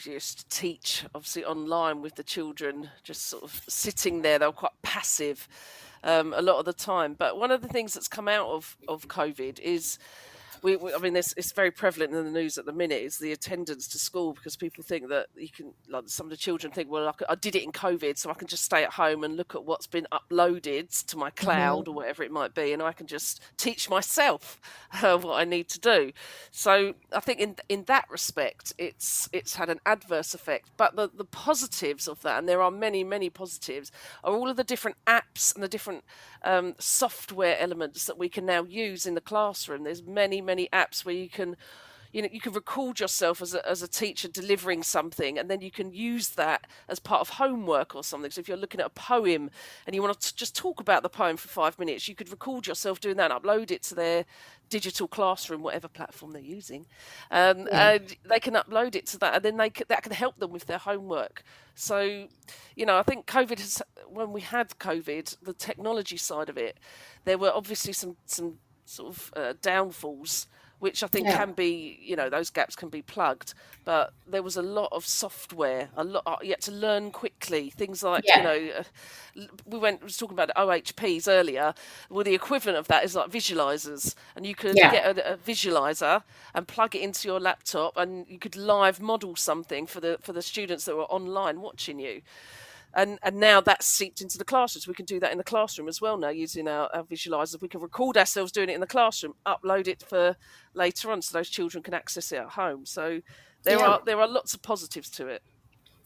used to teach obviously online with the children, just sort of sitting there. They were quite passive a lot of the time. But one of the things that's come out of COVID is I mean, it's very prevalent in the news at the minute, is the attendance to school, because people think that you can, like some of the children think, well, I did it in COVID, so I can just stay at home and look at what's been uploaded to my cloud or whatever it might be, and I can just teach myself what I need to do. So I think in that respect, it's had an adverse effect. But the positives of that, and there are many, many positives, are all of the different apps and the different software elements that we can now use in the classroom. There's many apps where you can record yourself as a teacher delivering something, and then you can use that as part of homework or something. So if you're looking at a poem and you want to just talk about the poem for 5 minutes, you could record yourself doing that and upload it to their digital classroom, whatever platform they're using, and they can upload it to that, and then that can help them with their homework. So, I think when we had COVID, the technology side of it, there were obviously some sort of downfalls, which I think Yeah. can be, those gaps can be plugged. But there was a lot of software, you had to learn quickly. Things like, Yeah. we was talking about OHPs earlier. Well, the equivalent of that is like visualizers, and you could Yeah. get a visualizer and plug it into your laptop, and you could live model something for the students that were online watching you. And now that's seeped into the classrooms. We can do that in the classroom as well now using our visualizers. We can record ourselves doing it in the classroom, upload it for later on, so those children can access it at home. So there Yeah. are lots of positives to it.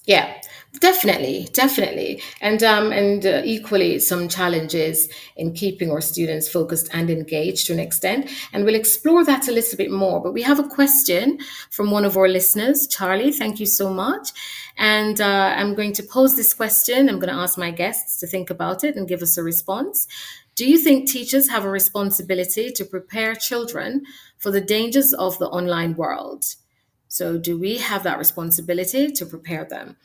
Yeah, definitely, and equally some challenges in keeping our students focused and engaged to an extent, and we'll explore that a little bit more. But we have a question from one of our listeners, Charlie. Thank you so much, and I'm going to pose this question. I'm going to ask my guests to think about it and give us a response. Do you think teachers have a responsibility to prepare children for the dangers of the online world? So do we have that responsibility to prepare them?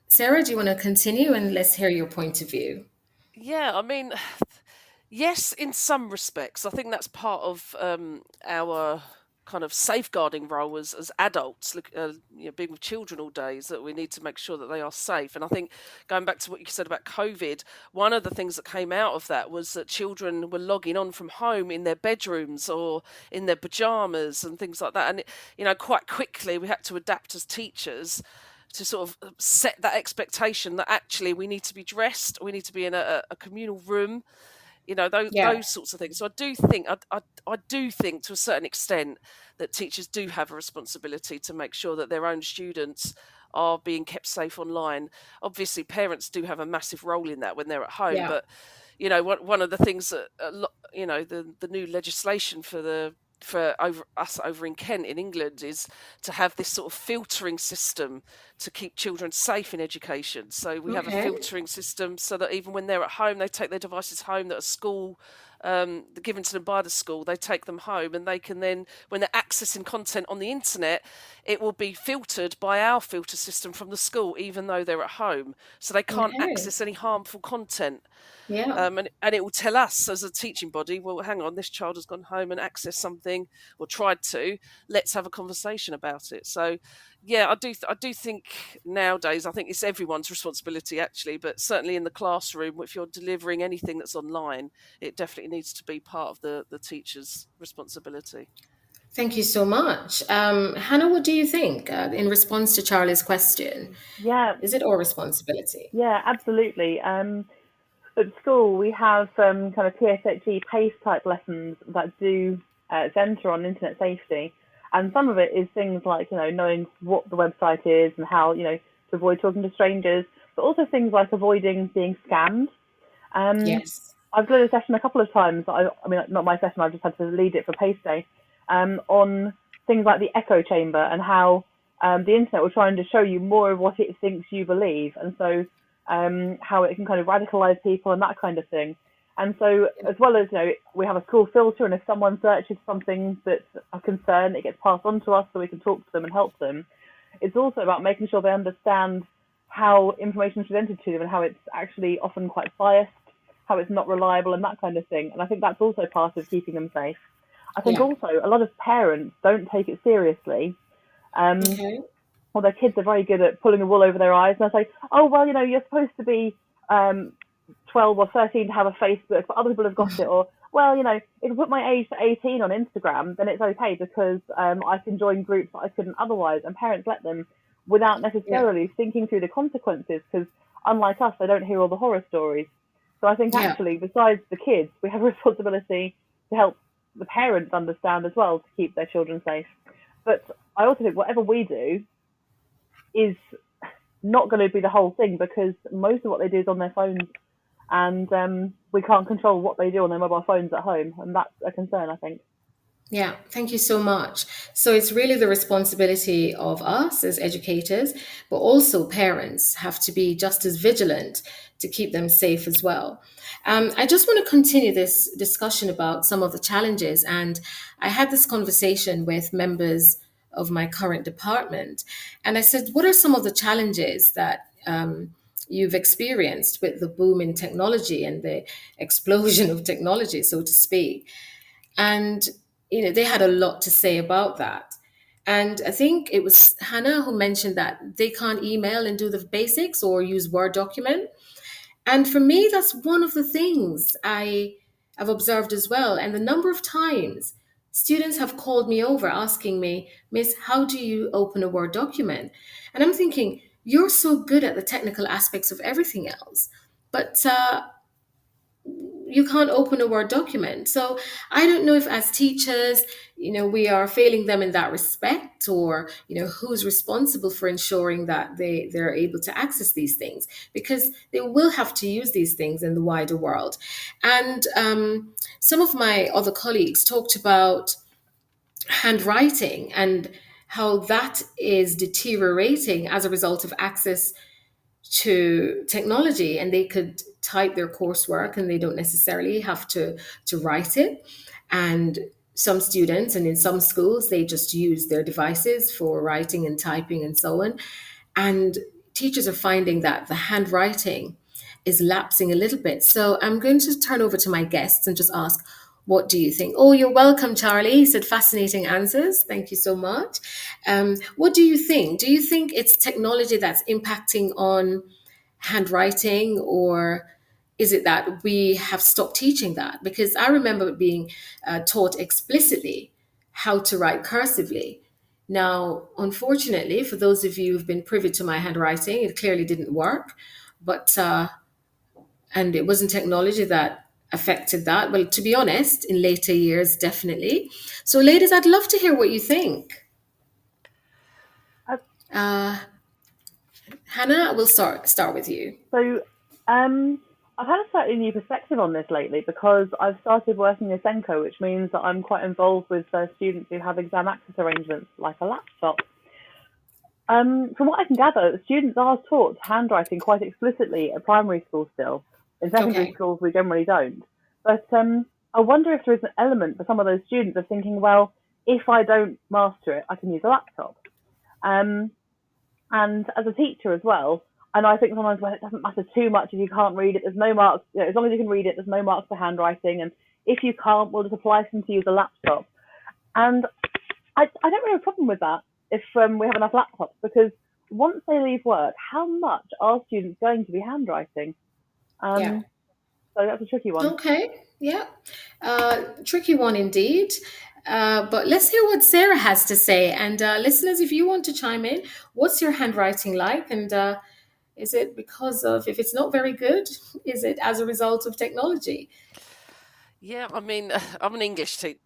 Sarah, do you want to continue, and let's hear your point of view? Yeah, I mean, yes, in some respects. I think that's part of our kind of safeguarding role as adults, being with children all day, is that we need to make sure that they are safe. And I think going back to what you said about COVID, one of the things that came out of that was that children were logging on from home in their bedrooms or in their pajamas and things like that. And, quite quickly we had to adapt as teachers to sort of set that expectation that actually we need to be dressed, we need to be in a communal room, those sorts of things. So I do think to a certain extent that teachers do have a responsibility to make sure that their own students are being kept safe online. Obviously, parents do have a massive role in that when they're at home, Yeah. but one of the things that the new legislation for over in Kent in England is to have this sort of filtering system to keep children safe in education. So we have a Okay. filtering system so that even when they're at home, they take their devices home that are school given to them by the school. They take them home, and they can then, when they're accessing content on the internet, it will be filtered by our filter system from the school, even though they're at home. So they can't Okay. access any harmful content. Yeah. And it will tell us as a teaching body, well, hang on, this child has gone home and accessed something or tried to. Let's have a conversation about it. So, yeah, I do think nowadays, I think it's everyone's responsibility actually, but certainly in the classroom, if you're delivering anything that's online, it definitely needs to be part of the teacher's responsibility. Thank you so much. Hannah, what do you think in response to Charlie's question? Yeah, Is it our responsibility? yeah, absolutely. At school, we have some kind of PSHE PACE type lessons that do centre on internet safety. And some of it is things like, knowing what the website is and how, to avoid talking to strangers, but also things like avoiding being scammed. Yes. I've done a session a couple of times. I mean, not my session, I've just had to lead it for PACE Day, on things like the echo chamber and how the internet will try and show you more of what it thinks you believe. And so how it can kind of radicalize people and that kind of thing. And so, as well as, we have a school filter, and if someone searches something that's a concern, it gets passed on to us so we can talk to them and help them. It's also about making sure they understand how information is presented to them and how it's actually often quite biased, how it's not reliable and that kind of thing. And I think that's also part of keeping them safe. I think also a lot of parents don't take it seriously. Okay. Well, their kids are very good at pulling the wool over their eyes. And I say, oh, well, you're supposed to be 12 or 13 to have a Facebook, but other people have got it. Or, well, if I put my age to 18 on Instagram, then it's okay because I can join groups that I couldn't otherwise. And parents let them without necessarily thinking through the consequences, because unlike us, they don't hear all the horror stories. So I think actually, besides the kids, we have a responsibility to help the parents understand as well to keep their children safe. But I also think whatever we do is not going to be the whole thing, because most of what they do is on their phones, and we can't control what they do on their mobile phones at home, and that's a concern, I think. Yeah, thank you so much. So it's really the responsibility of us as educators, but also parents have to be just as vigilant to keep them safe as well. I just want to continue this discussion about some of the challenges. And I had this conversation with members of my current department. And I said, what are some of the challenges that you've experienced with the boom in technology and the explosion of technology, so to speak? And they had a lot to say about that. And I think it was Hannah who mentioned that they can't email and do the basics or use Word document. And for me, that's one of the things I have observed as well. And the number of times students have called me over asking me, Miss, how do you open a Word document? And I'm thinking, you're so good at the technical aspects of everything else, but you can't open a Word document. So I don't know if as teachers, we are failing them in that respect, or, who's responsible for ensuring that they're able to access these things, because they will have to use these things in the wider world. And some of my other colleagues talked about handwriting and how that is deteriorating as a result of access to technology, and they could type their coursework and they don't necessarily have to write it. And some students and in some schools, they just use their devices for writing and typing and so on. And teachers are finding that the handwriting is lapsing a little bit. So I'm going to turn over to my guests and just ask, what do you think? Oh, you're welcome, Charlie. He said fascinating answers. Thank you so much. What do you think? Do you think it's technology that's impacting on handwriting, or is it that we have stopped teaching that? Because I remember being taught explicitly how to write cursively. Now, unfortunately, for those of you who've been privy to my handwriting, it clearly didn't work. But and it wasn't technology that affected that. Well, to be honest, in later years, definitely. So, ladies, I'd love to hear what you think. Uh, Hannah, we'll start with you. So, I've had a slightly new perspective on this lately because I've started working as SENCO, which means that I'm quite involved with students who have exam access arrangements like a laptop. From what I can gather, students are taught handwriting quite explicitly at primary school still. In secondary Okay. schools, we generally don't. But I wonder if there is an element for some of those students of thinking, well, if I don't master it, I can use a laptop. Um, and as a teacher as well, and I think sometimes, well, it doesn't matter too much if you can't read it. There's no marks, as long as you can read it, there's no marks for handwriting. And if you can't, we'll just apply them to use a laptop. And I don't really have a problem with that if we have enough laptops, because once they leave work, how much are students going to be handwriting? Yeah. So that's a tricky one. Okay. Yeah. Tricky one indeed. But let's hear what Sarah has to say. And listeners, if you want to chime in, what's your handwriting like? And is it because of, if it's not very good, is it as a result of technology? Yeah, I mean, I'm an English teacher.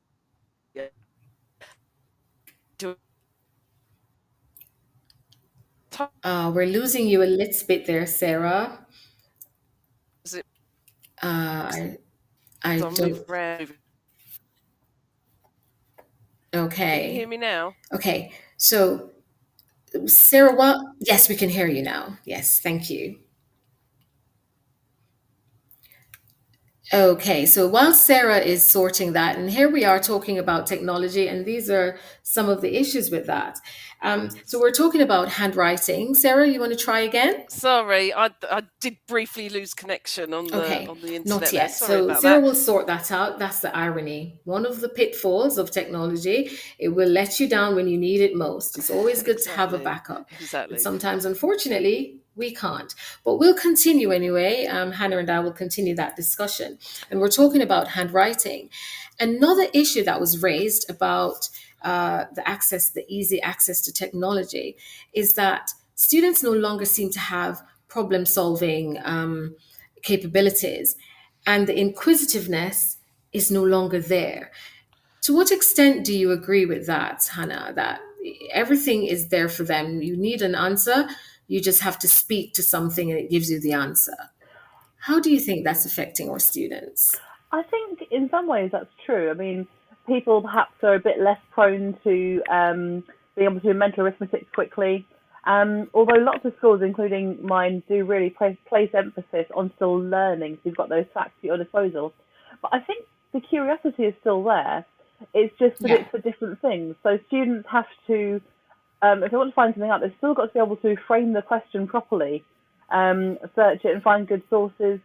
We're losing you a little bit there, Sarah. Is it I I'm don't. moving around? Can you Okay. hear me now? Okay. So, Sarah, what? Yes, we can hear you now. Yes, thank you. Okay, so while Sarah is sorting that, and here we are talking about technology, and these are some of the issues with that. So we're talking about handwriting. Sarah, you want to try again? Sorry, I did briefly lose connection on the Okay, internet not there. yet. Sorry So about Sarah that. will sort that out. That's the irony. One of the pitfalls of technology, it will let you down when you need it most. It's always good to have a Exactly. backup. Exactly. But sometimes, unfortunately, we can't. But we'll continue anyway. Hannah and I will continue that discussion. And we're talking about handwriting. Another issue that was raised about the easy access to technology is that students no longer seem to have problem solving capabilities, and the inquisitiveness is no longer there. To what extent do you agree with that, Hannah? That everything is there for them. You need an answer, you just have to speak to something and it gives you the answer. How do you think that's affecting our students? I think in some ways that's true. I mean, people perhaps are a bit less prone to being able to do mental arithmetic quickly. Although lots of schools, including mine, do really place emphasis on still learning, so you've got those facts at your disposal. But I think the curiosity is still there. It's just that Yeah. it's for different things. So students have to, if they want to find something out, they've still got to be able to frame the question properly, search it and find good sources.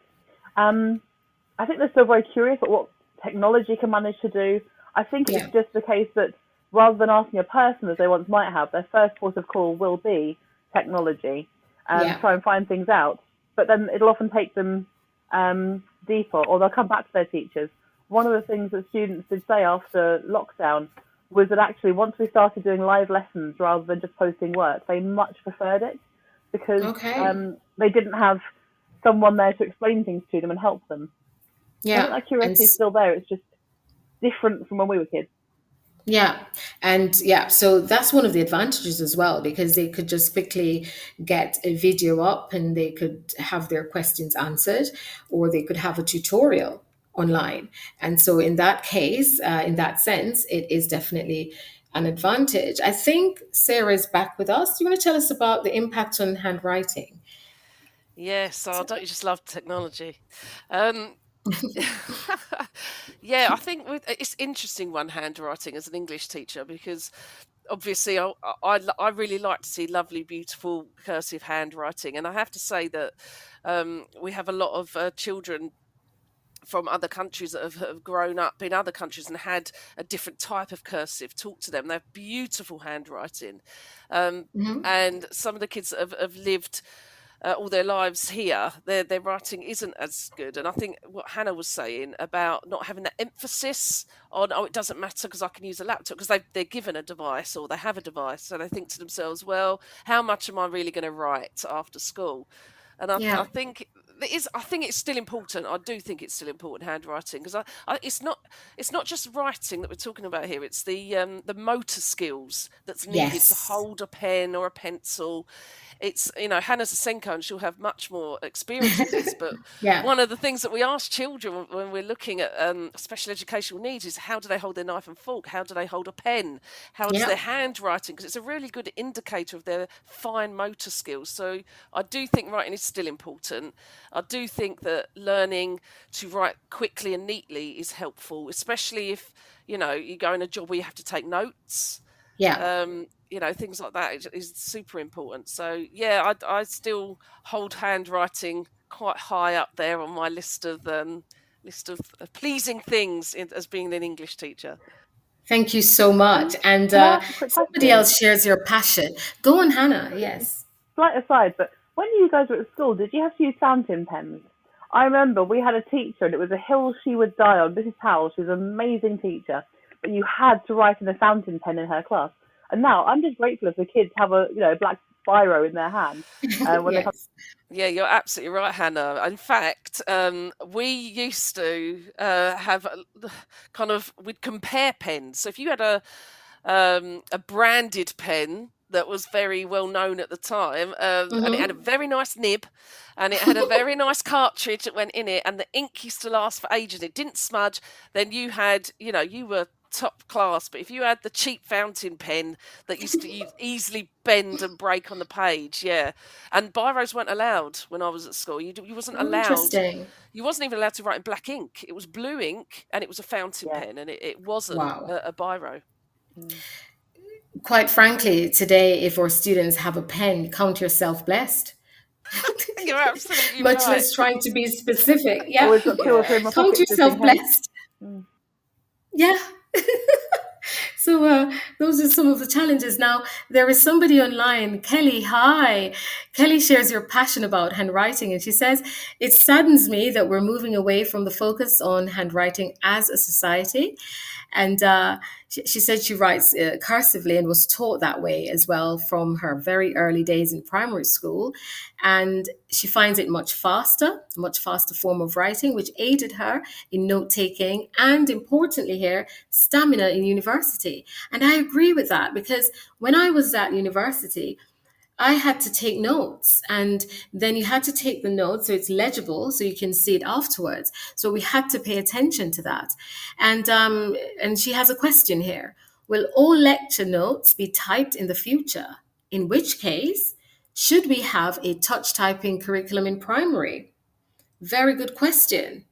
I think they're still very curious about what technology can manage to do. I think Yeah. it's just the case that rather than asking a person as they once might have, their first port of call will be technology, Yeah. try and find things out. But then it'll often take them deeper, or they'll come back to their teachers. One of the things that students did say after lockdown was that actually once we started doing live lessons rather than just posting work, they much preferred it because Okay. they didn't have someone there to explain things to them and help them. I think Yeah. that curiosity is still there. It's just different from when we were kids. Yeah. And yeah, so that's one of the advantages as well, because they could just quickly get a video up and they could have their questions answered, or they could have a tutorial online. And so, in that case, in that sense, it is definitely an advantage. I think Sarah is back with us. Do you want to tell us about the impact on handwriting? Yes, don't you just love technology? Yeah, I think it's interesting handwriting as an English teacher, because obviously I really like to see lovely, beautiful cursive handwriting, and I have to say that we have a lot of children from other countries that have grown up in other countries and had a different type of cursive taught to them. They have beautiful handwriting, Mhm. and some of the kids that have lived all their lives here, their writing isn't as good. And I think what Hannah was saying about not having that emphasis on, oh, it doesn't matter because I can use a laptop, because they're given a device or they have a device, so they think to themselves, well, how much am I really going to write after school? And I Yeah. think I think it's still important. I do think it's still important, handwriting, because it's not just writing that we're talking about here. It's the motor skills that's needed to Yes. hold a pen or a pencil. It's, Hannah's a Senko and she'll have much more experience with this, but Yeah. one of the things that we ask children when we're looking at special educational needs is, how do they hold their knife and fork? How do they hold a pen? How does Yeah. their handwriting? Because it's a really good indicator of their fine motor skills. So I do think writing is still important. I do think that learning to write quickly and neatly is helpful, especially if, you go in a job where you have to take notes. Yeah. Things like that is super important. So yeah, I still hold handwriting quite high up there on my list of pleasing things as being an English teacher. Thank you so much. And Can I ask a quick somebody question? else shares your passion. Go on, Hannah. Yes. Slight aside, but when you guys were at school, did you have to use fountain pens? I remember we had a teacher, and it was a hill she would die on. Mrs. Powell, she was an amazing teacher, but you had to write in a fountain pen in her class. And now I'm just grateful if the kids have a black biro in their hand when they come. Yes. Yeah, you're absolutely right, Hannah. In fact, we used to have we'd compare pens. So if you had a branded pen that was very well known at the time, and it had a very nice nib, and it had a very nice cartridge that went in it, and the ink used to last for ages. It didn't smudge. Then you had, you were top class. But if you had the cheap fountain pen that used to easily bend and break on the page, yeah, and biros weren't allowed when I was at school. You wasn't Oh, allowed. interesting. You wasn't even allowed to write in black ink. It was blue ink, and it was a fountain Yeah. pen, and it wasn't Wow. a biro. Quite frankly, today, if our students have a pen, count yourself blessed. You're absolutely Much right. less trying to be specific. Yeah. Always got 2 or 3 in my Count pocket just yourself in case. blessed. Yeah. So those are some of the challenges. Now, there is somebody online, Kelly. Hi. Kelly shares your passion about handwriting, and she says, it saddens me that we're moving away from the focus on handwriting as a society. And she said she writes cursively and was taught that way as well from her very early days in primary school. And she finds it much faster form of writing, which aided her in note taking and, importantly, here, stamina in university. And I agree with that, because when I was at university, I had to take notes, and then you had to take the notes so it's legible, so you can see it afterwards. So we had to pay attention to that. And she has a question here. Will all lecture notes be typed in the future? In which case, should we have a touch typing curriculum in primary? Very good question.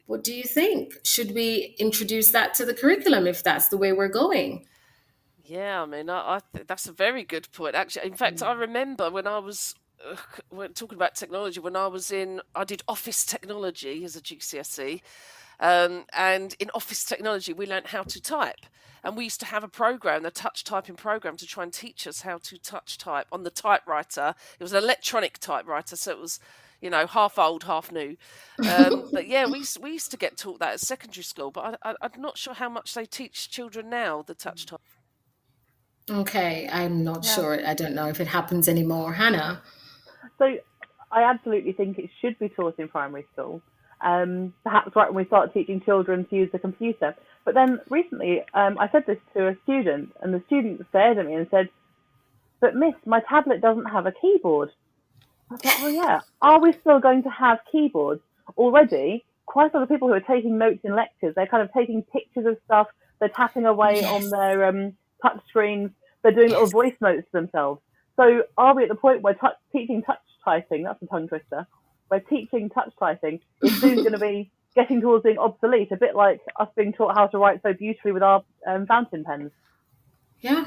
What do you think? Should we introduce that to the curriculum if that's the way we're going? Yeah, I mean, I that's a very good point. Actually, in fact, I remember when I was when talking about technology, when I did office technology as a GCSE, and in office technology, we learnt how to type. And we used to have a program, a touch typing program, to try and teach us how to touch type on the typewriter. It was an electronic typewriter, so it was, half old, half new. But yeah, we used to get taught that at secondary school. But I'm not sure how much they teach children now, the touch type. Okay, I'm not Yeah. sure. I don't know if it happens anymore. Hannah? So I absolutely think it should be taught in primary school. Perhaps right when we start teaching children to use the computer. But then recently, I said this to a student, and the student stared at me and said, "But Miss, my tablet doesn't have a keyboard." I was like, "Oh yeah, are we still going to have keyboards?" Already, quite a lot of people who are taking notes in lectures, they're kind of taking pictures of stuff, they're tapping away on Yes. their touch screens, they're doing little Yes. voice notes to themselves. So are we at the point where teaching touch typing, that's a tongue twister, where teaching touch typing is soon going to be getting towards being obsolete, a bit like us being taught how to write so beautifully with our fountain pens. Yeah,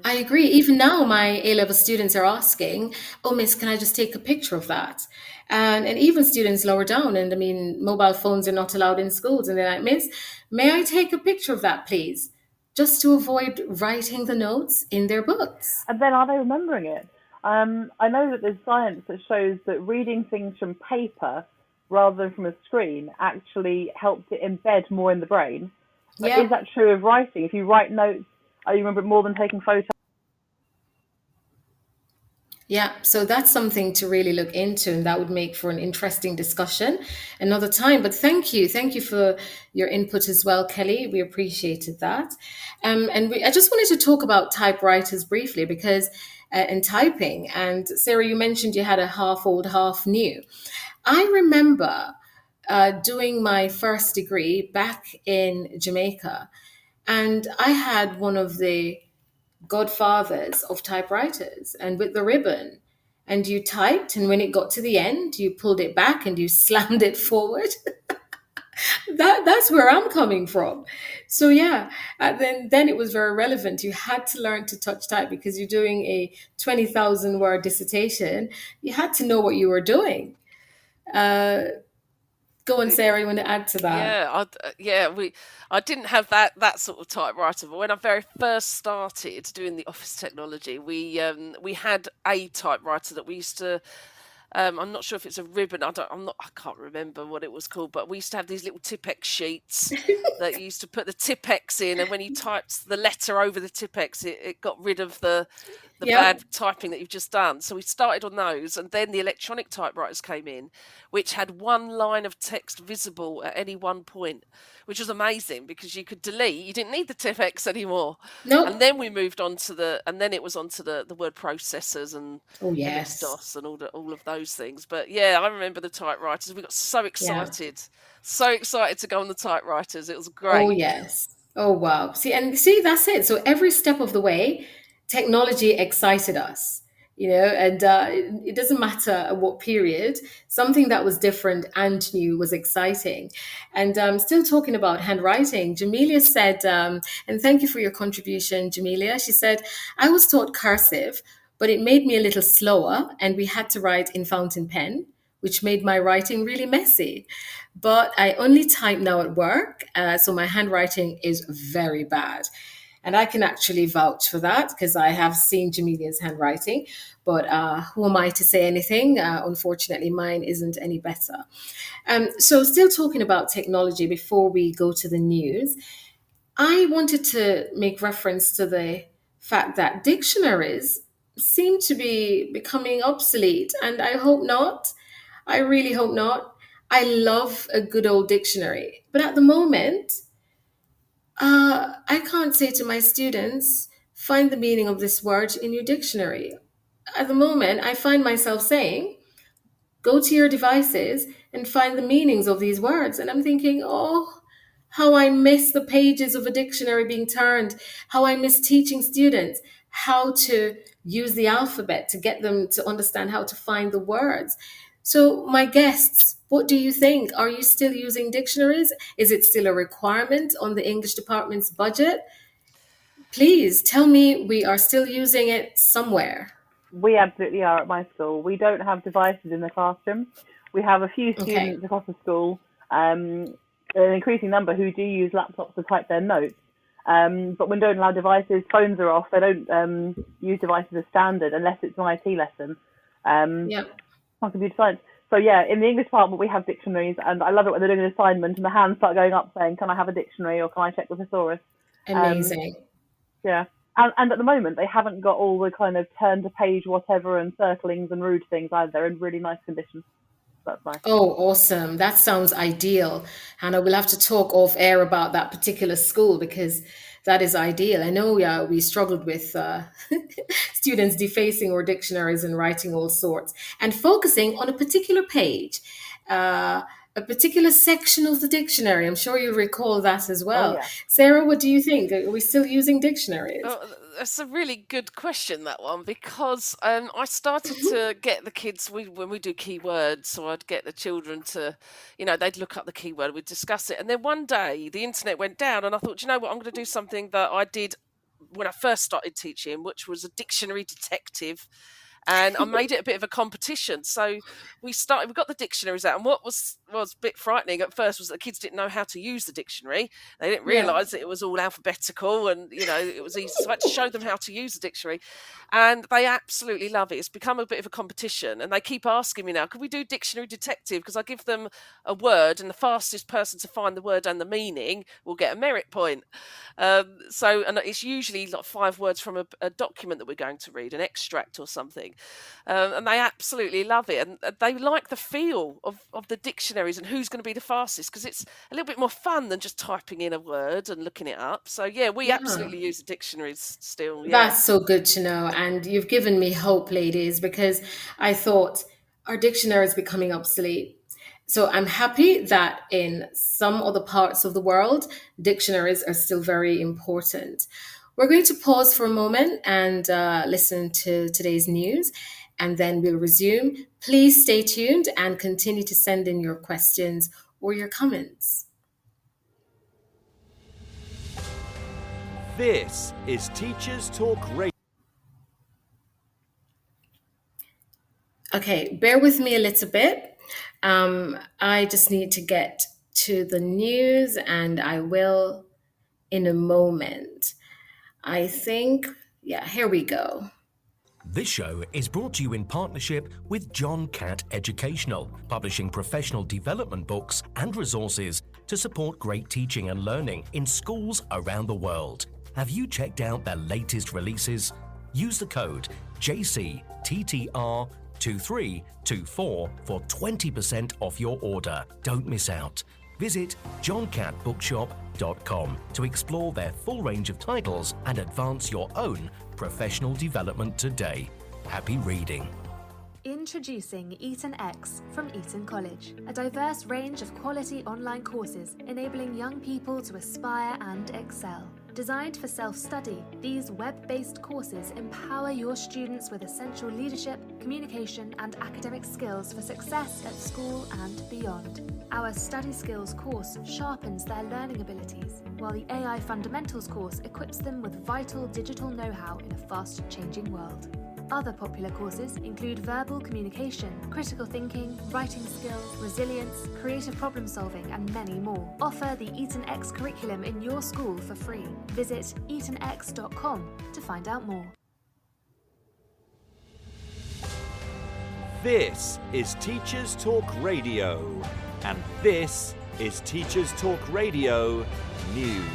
I agree. Even now, my A-level students are asking, "Oh, Miss, can I just take a picture of that?" And even students lower down, and I mean, mobile phones are not allowed in schools, and they're like, "Miss, may I take a picture of that, please?" Just to avoid writing the notes in their books. And then are they remembering it? I know that there's science that shows that reading things from paper rather than from a screen actually helps it embed more in the brain. But Yeah. is that true of writing? If you write notes, you remember it more than taking photos? Yeah, so that's something to really look into, and that would make for an interesting discussion another time. But thank you for your input as well, Kelly. We appreciated that. I just wanted to talk about typewriters briefly because in typing, and Sarah, you mentioned you had a half old, half new. I remember doing my first degree back in Jamaica, and I had one of the godfathers of typewriters and with the ribbon, and you typed, and when it got to the end you pulled it back and you slammed it forward. That's where I'm coming from. So yeah, then it was very relevant. You had to learn to touch type because you're doing a 20,000 word dissertation. You had to know what you were doing. Go on, Sarah, you want to add to that? I didn't have that sort of typewriter, but when I very first started doing the office technology, we had a typewriter that we used to. I'm not sure if it's a ribbon. I can't remember what it was called, but we used to have these little Tipex sheets that you used to put the Tipex in, and when you typed the letter over the Tipex, it got rid of the Yeah. bad typing that you've just done. So we started on those, and then the electronic typewriters came in, which had one line of text visible at any one point, which was amazing because you could delete. You didn't need the Tipex anymore. No. And then we moved on to it was onto the word processors and Oh yes. MS-DOS and all of those things. But yeah, I remember the typewriters. We got so excited to go on the typewriters. It was great. Oh yes. Oh wow. See, that's it. So every step of the way, technology excited us, and it doesn't matter at what period, something that was different and new was exciting. And still talking about handwriting, Jamelia said, and thank you for your contribution, Jamelia. She said, I was taught cursive, but it made me a little slower, and we had to write in fountain pen, which made my writing really messy. But I only type now at work, so my handwriting is very bad. And I can actually vouch for that because I have seen Jamelia's handwriting. But who am I to say anything? Unfortunately, mine isn't any better. So, still talking about technology before we go to the news, I wanted to make reference to the fact that dictionaries seem to be becoming obsolete. And I hope not. I really hope not. I love a good old dictionary. But at the moment, I can't say to my students, find the meaning of this word in your dictionary. At the moment, I find myself saying, go to your devices and find the meanings of these words. And I'm thinking, oh, how I miss the pages of a dictionary being turned, how I miss teaching students how to use the alphabet to get them to understand how to find the words. So, my guests, what do you think? Are you still using dictionaries? Is it still a requirement on the English department's budget? Please tell me we are still using it somewhere. We absolutely are at my school. We don't have devices in the classroom. We have a few students across the school, an increasing number who do use laptops to type their notes. But we don't allow devices. Phones are off. They don't use devices as standard unless it's an IT lesson. On computer science. So yeah, in the English department we have dictionaries, and I love it when they're doing an assignment and the hands start going up saying, "Can I have a dictionary?" or "Can I check the thesaurus?" Amazing. Yeah. And at the moment, they haven't got all the kind of turn to page whatever and circlings and rude things either. They're in really nice condition. That's nice. Oh, awesome. That sounds ideal. Hannah, we'll have to talk off air about that particular school because that is ideal. I know we struggled with students defacing our dictionaries and writing all sorts and focusing on a particular page. a particular section of the dictionary. I'm sure you recall that as Oh, well. yeah. Sarah, what do you think? Are we still using dictionaries? Oh, that's a really good question, that one, because I started to get the kids, when we do keywords, so I'd get the children to, they'd look up the keyword, we'd discuss it. And then one day the internet went down, and I thought, you know what, I'm going to do something that I did when I first started teaching, which was a dictionary detective. And I made it a bit of a competition. So we got the dictionaries out, and what was a bit frightening at first was that the kids didn't know how to use the dictionary. They didn't Yeah. realise that it was all alphabetical, and it was easy. So I had to show them how to use the dictionary, and they absolutely love it. It's become a bit of a competition, and they keep asking me now, "Could we do dictionary detective?" Because I give them a word, and the fastest person to find the word and the meaning will get a merit point. And it's usually like 5 words from a document that we're going to read, an extract or something. And they absolutely love it, and they like the feel of the dictionaries and who's going to be the fastest, because it's a little bit more fun than just typing in a word and looking it up. So yeah, we absolutely use the dictionaries still. Yeah. That's so good to know. And you've given me hope, ladies, because I thought our dictionary is becoming obsolete. So I'm happy that in some other parts of the world, dictionaries are still very important. We're going to pause for a moment and listen to today's news, and then we'll resume. Please stay tuned and continue to send in your questions or your comments. This is Teachers Talk Radio. Okay, bear with me a little bit. I just need to get to the news, and I will in a moment. I think, yeah, here we go. This show is brought to you in partnership with John Catt Educational, publishing professional development books and resources to support great teaching and learning in schools around the world. Have you checked out their latest releases? Use the code JCTTR2324 for 20% off your order. Don't miss out. Visit johncattbookshop.com to explore their full range of titles and advance your own professional development today. Happy reading. Introducing Eton X from Eton College, a diverse range of quality online courses enabling young people to aspire and excel. Designed for self-study, these web-based courses empower your students with essential leadership, communication, and academic skills for success at school and beyond. Our Study Skills course sharpens their learning abilities, while the AI Fundamentals course equips them with vital digital know-how in a fast-changing world. Other popular courses include verbal communication, critical thinking, writing skills, resilience, creative problem solving, and many more. Offer the Eton X curriculum in your school for free. Visit etonx.com to find out more. This is Teachers Talk Radio, and this is Teachers Talk Radio News.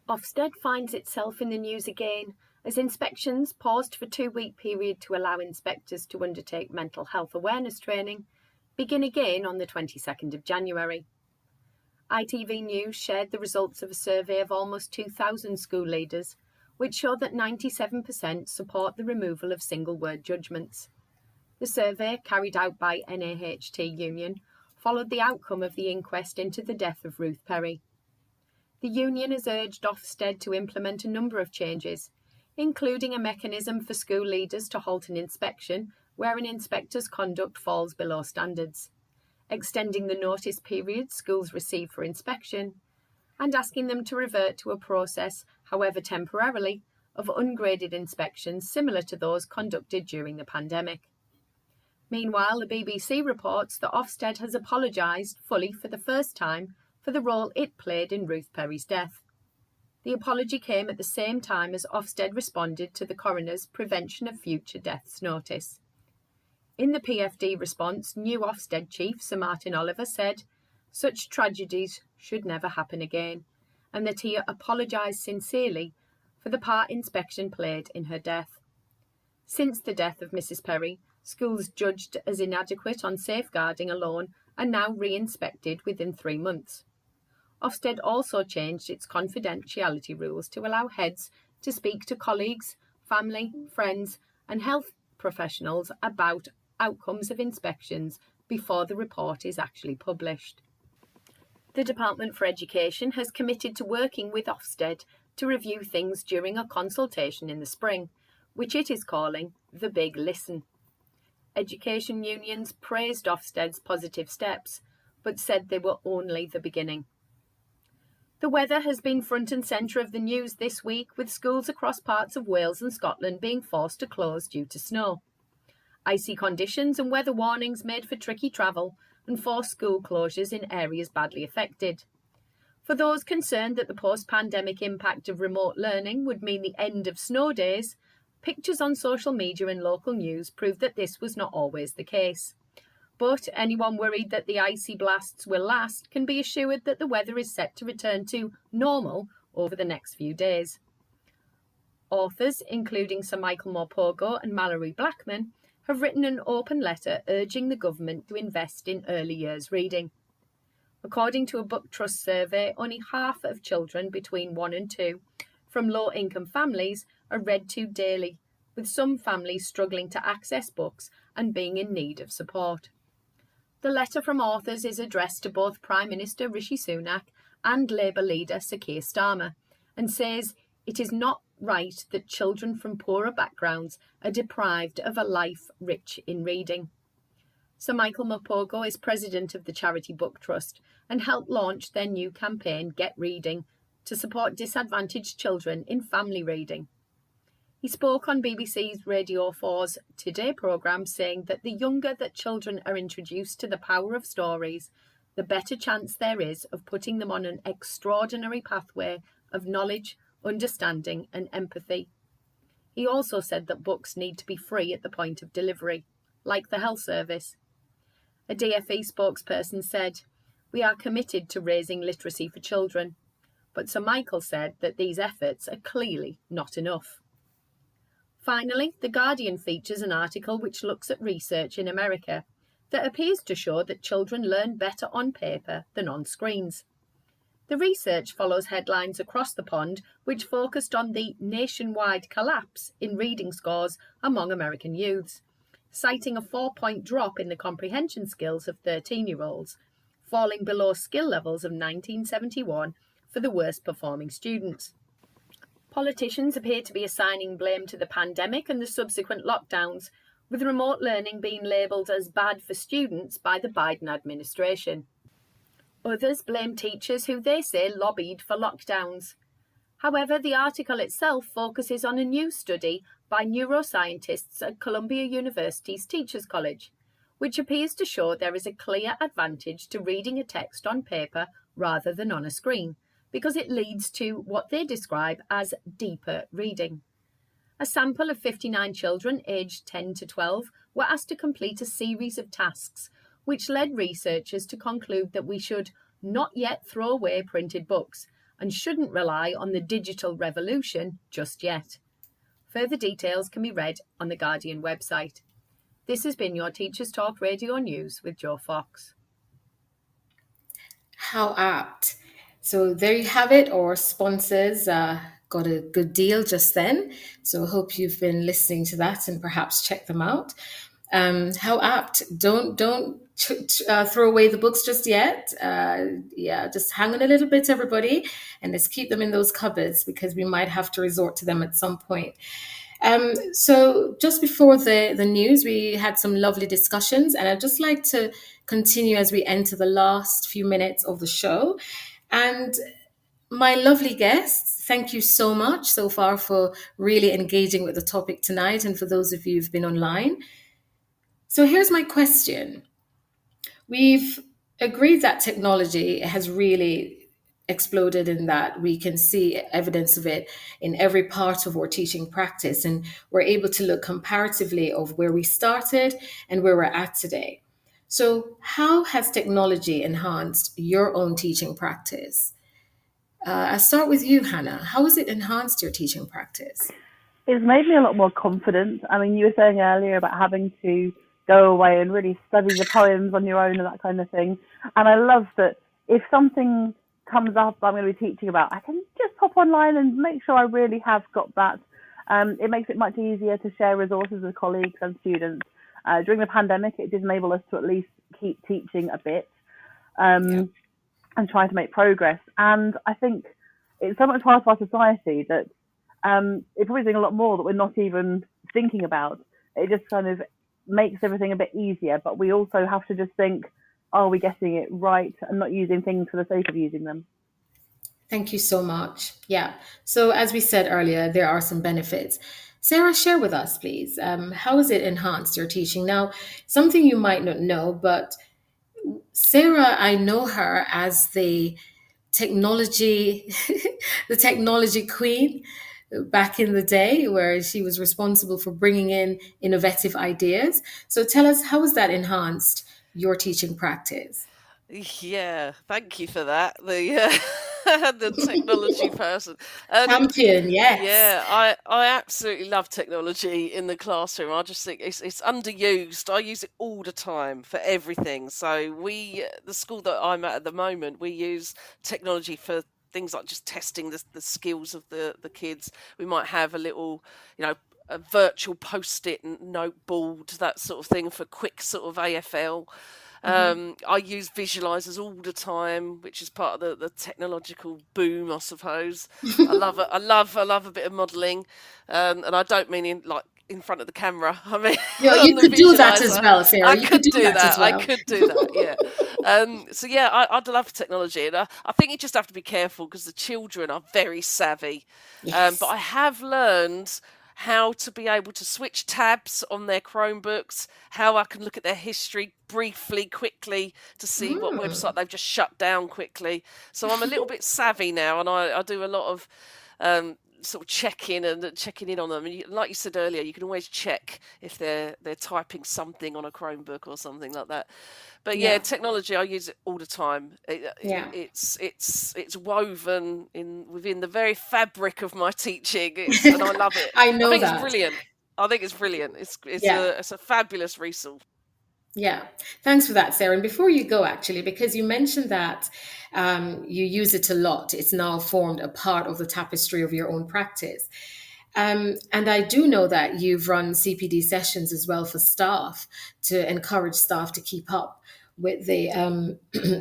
Ofsted finds itself in the news again as inspections paused for a 2-week period to allow inspectors to undertake mental health awareness training begin again on the 22nd of January. ITV News shared the results of a survey of almost 2,000 school leaders, which showed that 97% support the removal of single-word judgments. The survey, carried out by NAHT Union, followed the outcome of the inquest into the death of Ruth Perry. The union has urged Ofsted to implement a number of changes, including a mechanism for school leaders to halt an inspection where an inspector's conduct falls below standards, extending the notice period schools receive for inspection, and asking them to revert to a process, however temporarily, of ungraded inspections similar to those conducted during the pandemic. Meanwhile, the BBC reports that Ofsted has apologised fully for the first time for the role it played in Ruth Perry's death. The apology came at the same time as Ofsted responded to the coroner's Prevention of Future Deaths notice. In the PFD response, new Ofsted chief Sir Martin Oliver said, "Such tragedies should never happen again," and that he apologised sincerely for the part inspection played in her death. Since the death of Mrs Perry, schools judged as inadequate on safeguarding alone are now re-inspected within 3 months. Ofsted also changed its confidentiality rules to allow heads to speak to colleagues, family, friends and health professionals about outcomes of inspections before the report is actually published. The Department for Education has committed to working with Ofsted to review things during a consultation in the spring, which it is calling the Big Listen. Education unions praised Ofsted's positive steps, but said they were only the beginning. The weather has been front and centre of the news this week, with schools across parts of Wales and Scotland being forced to close due to snow. Icy conditions and weather warnings made for tricky travel and forced school closures in areas badly affected. For those concerned that the post-pandemic impact of remote learning would mean the end of snow days, pictures on social media and local news proved that this was not always the case. But anyone worried that the icy blasts will last can be assured that the weather is set to return to normal over the next few days. Authors, including Sir Michael Morpurgo and Mallory Blackman, have written an open letter urging the government to invest in early years reading. According to a Book Trust survey, only half of children between 1 and 2 from low-income families are read to daily, with some families struggling to access books and being in need of support. The letter from authors is addressed to both Prime Minister Rishi Sunak and Labour leader Sir Keir Starmer, and says it is not right that children from poorer backgrounds are deprived of a life rich in reading. Sir Michael Morpurgo is president of the charity Book Trust and helped launch their new campaign, Get Reading, to support disadvantaged children in family reading. He spoke on BBC's Radio 4's Today programme, saying that the younger that children are introduced to the power of stories, the better chance there is of putting them on an extraordinary pathway of knowledge, understanding and empathy. He also said that books need to be free at the point of delivery, like the health service. A DFE spokesperson said, "We are committed to raising literacy for children," but Sir Michael said that these efforts are clearly not enough. Finally, The Guardian features an article which looks at research in America that appears to show that children learn better on paper than on screens. The research follows headlines across the pond which focused on the nationwide collapse in reading scores among American youths, citing a 4-point drop in the comprehension skills of 13-year-olds, falling below skill levels of 1971 for the worst performing students. Politicians appear to be assigning blame to the pandemic and the subsequent lockdowns, with remote learning being labelled as bad for students by the Biden administration. Others blame teachers who they say lobbied for lockdowns. However, the article itself focuses on a new study by neuroscientists at Columbia University's Teachers College, which appears to show there is a clear advantage to reading a text on paper rather than on a screen, because it leads to what they describe as deeper reading. A sample of 59 children aged 10 to 12 were asked to complete a series of tasks, which led researchers to conclude that we should not yet throw away printed books and shouldn't rely on the digital revolution just yet. Further details can be read on the Guardian website. This has been your Teachers Talk Radio News with Jo Fox. How apt. So there you have it. Our sponsors got a good deal just then. So I hope you've been listening to that and perhaps check them out. How apt. Don't throw away the books just yet. Just hang on a little bit, everybody, and let's keep them in those cupboards because we might have to resort to them at some point. So just before the news, we had some lovely discussions, and I'd just like to continue as we enter the last few minutes of the show. And my lovely guests, thank you so much so far for really engaging with the topic tonight, and for those of you who've been online. So here's my question. We've agreed that technology has really exploded in that we can see evidence of it in every part of our teaching practice, and we're able to look comparatively of where we started and where we're at today. So how has technology enhanced your own teaching practice? I'll start with you, Hannah. How has it enhanced your teaching practice? It's made me a lot more confident. I mean, you were saying earlier about having to go away and really study the poems on your own and that kind of thing. And I love that if something comes up I'm going to be teaching about, I can just pop online and make sure I really have got that It makes it much easier to share resources with colleagues and students. During the pandemic, it did enable us to at least keep teaching a bit and trying to make progress. And I think it's so much part of our society that it's probably doing a lot more that we're not even thinking about. It just kind of makes everything a bit easier, but we also have to just think, are we getting it right and not using things for the sake of using them? Thank you so much. Yeah. So as we said earlier, there are some benefits. Sarah, share with us, please. How has it enhanced your teaching? Now, something you might not know, but Sarah, I know her as the technology, the technology queen back in the day, where she was responsible for bringing in innovative ideas. So tell us, how has that enhanced your teaching practice? Yeah, thank you for that. The technology person. Champion, yes. Yeah, I absolutely love technology in the classroom. I just think it's underused. I use it all the time for everything. So the school that I'm at the moment, we use technology for things like just testing the skills of the kids. We might have a little, a virtual post-it note board, that sort of thing, for quick sort of AFL. I use visualizers all the time, which is part of the technological boom, I suppose. I love it. I love a bit of modelling, and I don't mean in front of the camera. I mean, you could do that as well, Sarah. I could do that. I could do that. Yeah. So yeah, I'd love technology, and I think you just have to be careful because the children are very savvy. Yes. But I have learned how to be able to switch tabs on their Chromebooks, how I can look at their history briefly, quickly, to see what website they've just shut down quickly. So I'm a little bit savvy now, and I do a lot of sort of checking in on them. And like you said earlier, you can always check if they're typing something on a Chromebook or something like that. But yeah, technology, I use it all the time. It's woven within the very fabric of my teaching, and I love it. I think it's brilliant. I think it's brilliant. It's a fabulous resource. Yeah, thanks for that, Sarah. And before you go, actually, because you mentioned that you use it a lot, it's now formed a part of the tapestry of your own practice. And I do know that you've run CPD sessions as well for staff to encourage staff to keep up with the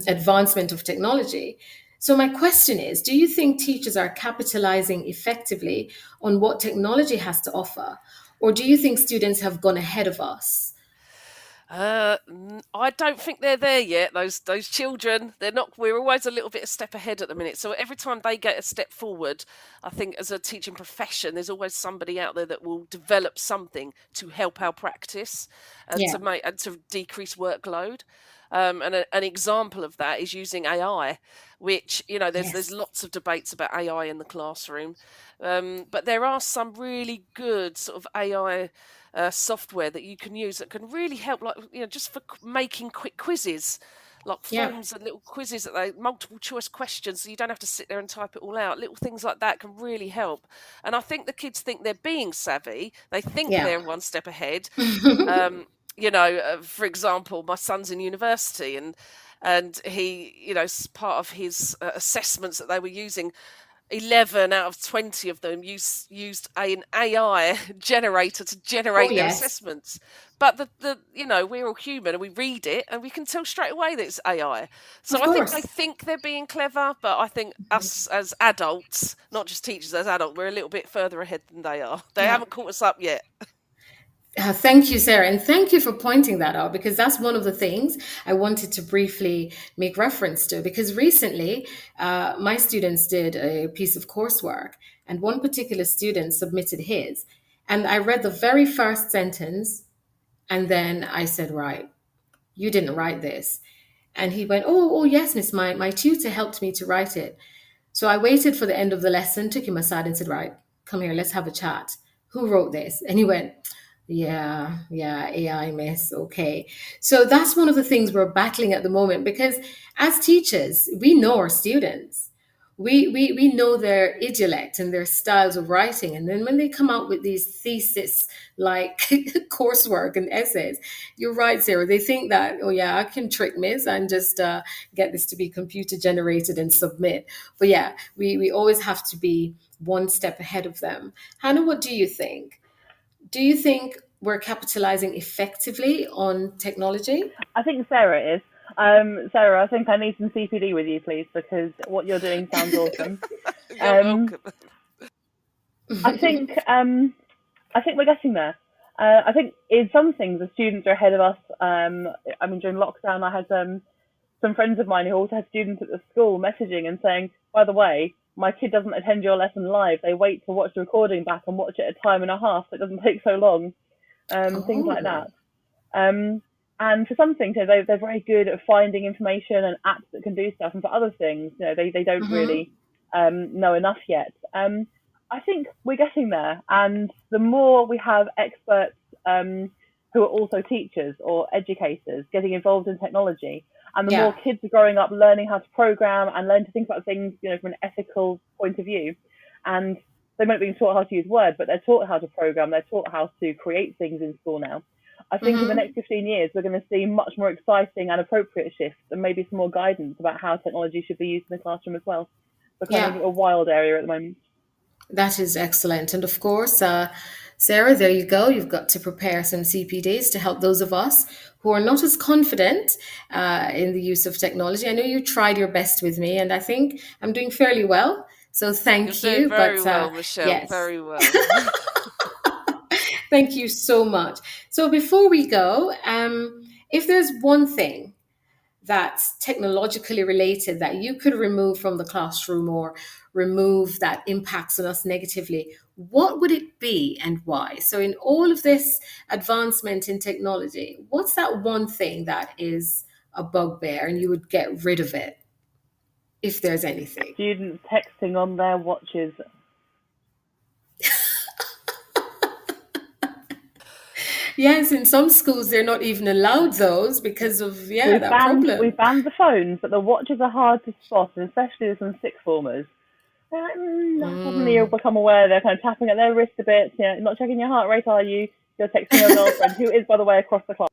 advancement of technology. So my question is, do you think teachers are capitalizing effectively on what technology has to offer? Or do you think students have gone ahead of us? I don't think they're there yet. Those children, they're not. We're always a little bit a step ahead at the minute. So every time they get a step forward, I think as a teaching profession, there's always somebody out there that will develop something to help our practice and to decrease workload. And an example of that is using AI, which there's lots of debates about AI in the classroom, but there are some really good sort of AI software that you can use that can really help, just for making quick quizzes, like forms and little quizzes multiple choice questions, so you don't have to sit there and type it all out. Little things like that can really help. And I think the kids think they're being savvy. They think they're one step ahead. For example, my son's in university, and he, part of his assessments that they were using, 11 out of 20 of them used an AI generator to generate their assessments. But we're all human, and we read it and we can tell straight away that it's AI. So I think they think they're being clever, but I think us as adults, not just teachers, as adults, we're a little bit further ahead than they are. They haven't caught us up yet. Thank you, Sarah. And thank you for pointing that out, because that's one of the things I wanted to briefly make reference to. Because recently, my students did a piece of coursework, and one particular student submitted his. And I read the very first sentence, and then I said, right, you didn't write this. And he went, oh yes, miss, my tutor helped me to write it. So I waited for the end of the lesson, took him aside and said, right, come here, let's have a chat. Who wrote this? And he went, yeah, AI, miss. Okay. So that's one of the things we're battling at the moment, because as teachers, we know our students. we know their idiolect and their styles of writing. And then when they come out with these thesis like coursework and essays, you're right, Sarah. They think that, oh yeah, I can trick Miss and just get this to be computer generated and submit. But yeah, we always have to be one step ahead of them. Hannah, what do you think? Do you think we're capitalizing effectively on technology? I think Sarah is. Sarah, I think I need some CPD with you, please, because what you're doing sounds awesome. You're welcome. I think we're getting there. I think in some things the students are ahead of us. I mean, during lockdown, I had some friends of mine who also had students at the school messaging and saying, by the way, my kid doesn't attend your lesson live. They wait to watch the recording back and watch it a time and a half. So it doesn't take so long. Things like that. And for some things, they're very good at finding information and apps that can do stuff. And for other things, they don't really know enough yet. I think we're getting there. And the more we have experts who are also teachers or educators getting involved in technology, and the more kids are growing up learning how to program and learn to think about things, from an ethical point of view. And they might be taught how to use Word, but they're taught how to program. They're taught how to create things in school now. I think in the next 15 years, we're going to see much more exciting and appropriate shifts and maybe some more guidance about how technology should be used in the classroom as well. Becoming a wild area at the moment. That is excellent. And of course, Sarah, there you go. You've got to prepare some CPDs to help those of us who are not as confident in the use of technology. I know you tried your best with me, and I think I'm doing fairly well. So thank you. You're doing very well, Michelle. Yes. Very well. Thank you so much. So before we go, if there's one thing that's technologically related that you could remove from the classroom or remove that impacts on us negatively, what would it be and why? So in all of this advancement in technology, what's that one thing that is a bugbear and you would get rid of it, if there's anything? Students texting on their watches. Yes, in some schools they're not even allowed those because of that problem. We banned the phones, but the watches are hard to spot, and especially with some sixth formers. Suddenly you'll become aware they're kind of tapping at their wrist a bit. Not checking your heart rate, are you? You're texting your girlfriend, who is, by the way, across the class.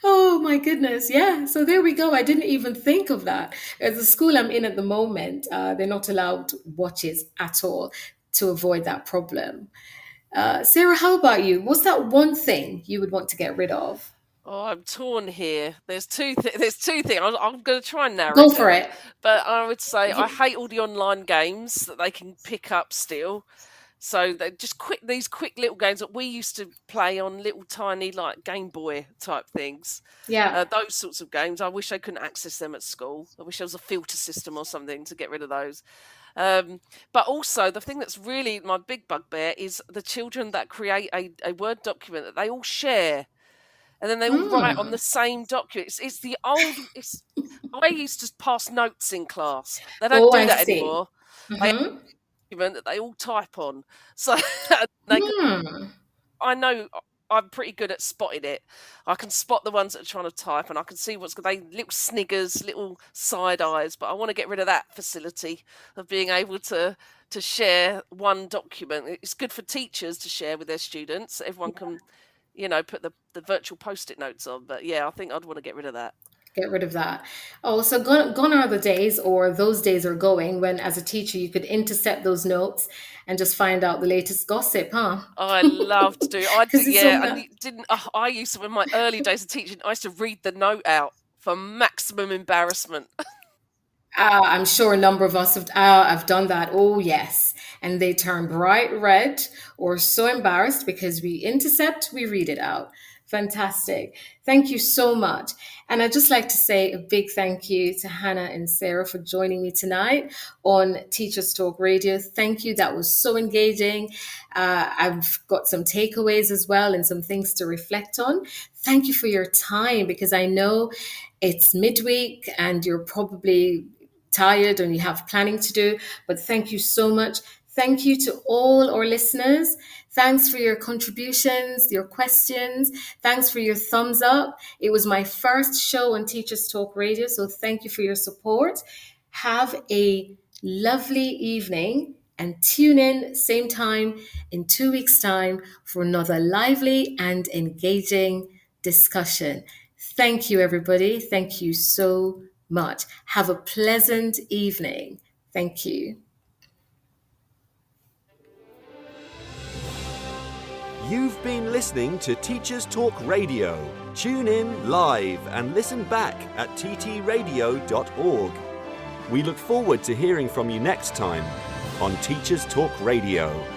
Oh my goodness, yeah. So there we go. I didn't even think of that. At the school I'm in at the moment, they're not allowed watches at all to avoid that problem. Sarah, how about you? What's that one thing you would want to get rid of? Oh, I'm torn here. There's two things. I'm going to try and narrow Go it for down. it. But I would say I hate all the online games that they can pick up still. So they're just these quick little games that we used to play on little tiny like Game Boy type things. Yeah. Those sorts of games. I wish I couldn't access them at school. I wish there was a filter system or something to get rid of those. But also the thing that's really my big bugbear is the children that create a Word document that they all share. And then they all write on the same document. It's the old. I used to pass notes in class. They don't do that anymore. They have a document that they all type on. So I know I'm pretty good at spotting it. I can spot the ones that are trying to type, and I can see little sniggers, little side eyes. But I want to get rid of that facility of being able to share one document. It's good for teachers to share with their students. Everyone can. Put the virtual post-it notes on. But yeah, I think I'd want to get rid of that. Get rid of that. Oh, so gone are the days, or those days are going, when as a teacher you could intercept those notes and just find out the latest gossip, huh? I love to do it. I used to, in my early days of teaching, I used to read the note out for maximum embarrassment. I'm sure a number of us have done that. Oh, yes. And they turn bright red or so embarrassed because we intercept, we read it out. Fantastic. Thank you so much. And I'd just like to say a big thank you to Hannah and Sarah for joining me tonight on Teachers Talk Radio. Thank you. That was so engaging. I've got some takeaways as well and some things to reflect on. Thank you for your time, because I know it's midweek and you're probably tired and you have planning to do, but thank you so much. Thank you to all our listeners. Thanks for your contributions, your questions. Thanks for your thumbs up. It was my first show on Teachers Talk Radio, so thank you for your support. Have a lovely evening and tune in same time in 2 weeks' time for another lively and engaging discussion. Thank you, everybody. Thank you so much. Have a pleasant evening. Thank you. You've been listening to Teachers Talk Radio. Tune in live and listen back at ttradio.org. We look forward to hearing from you next time on Teachers Talk Radio.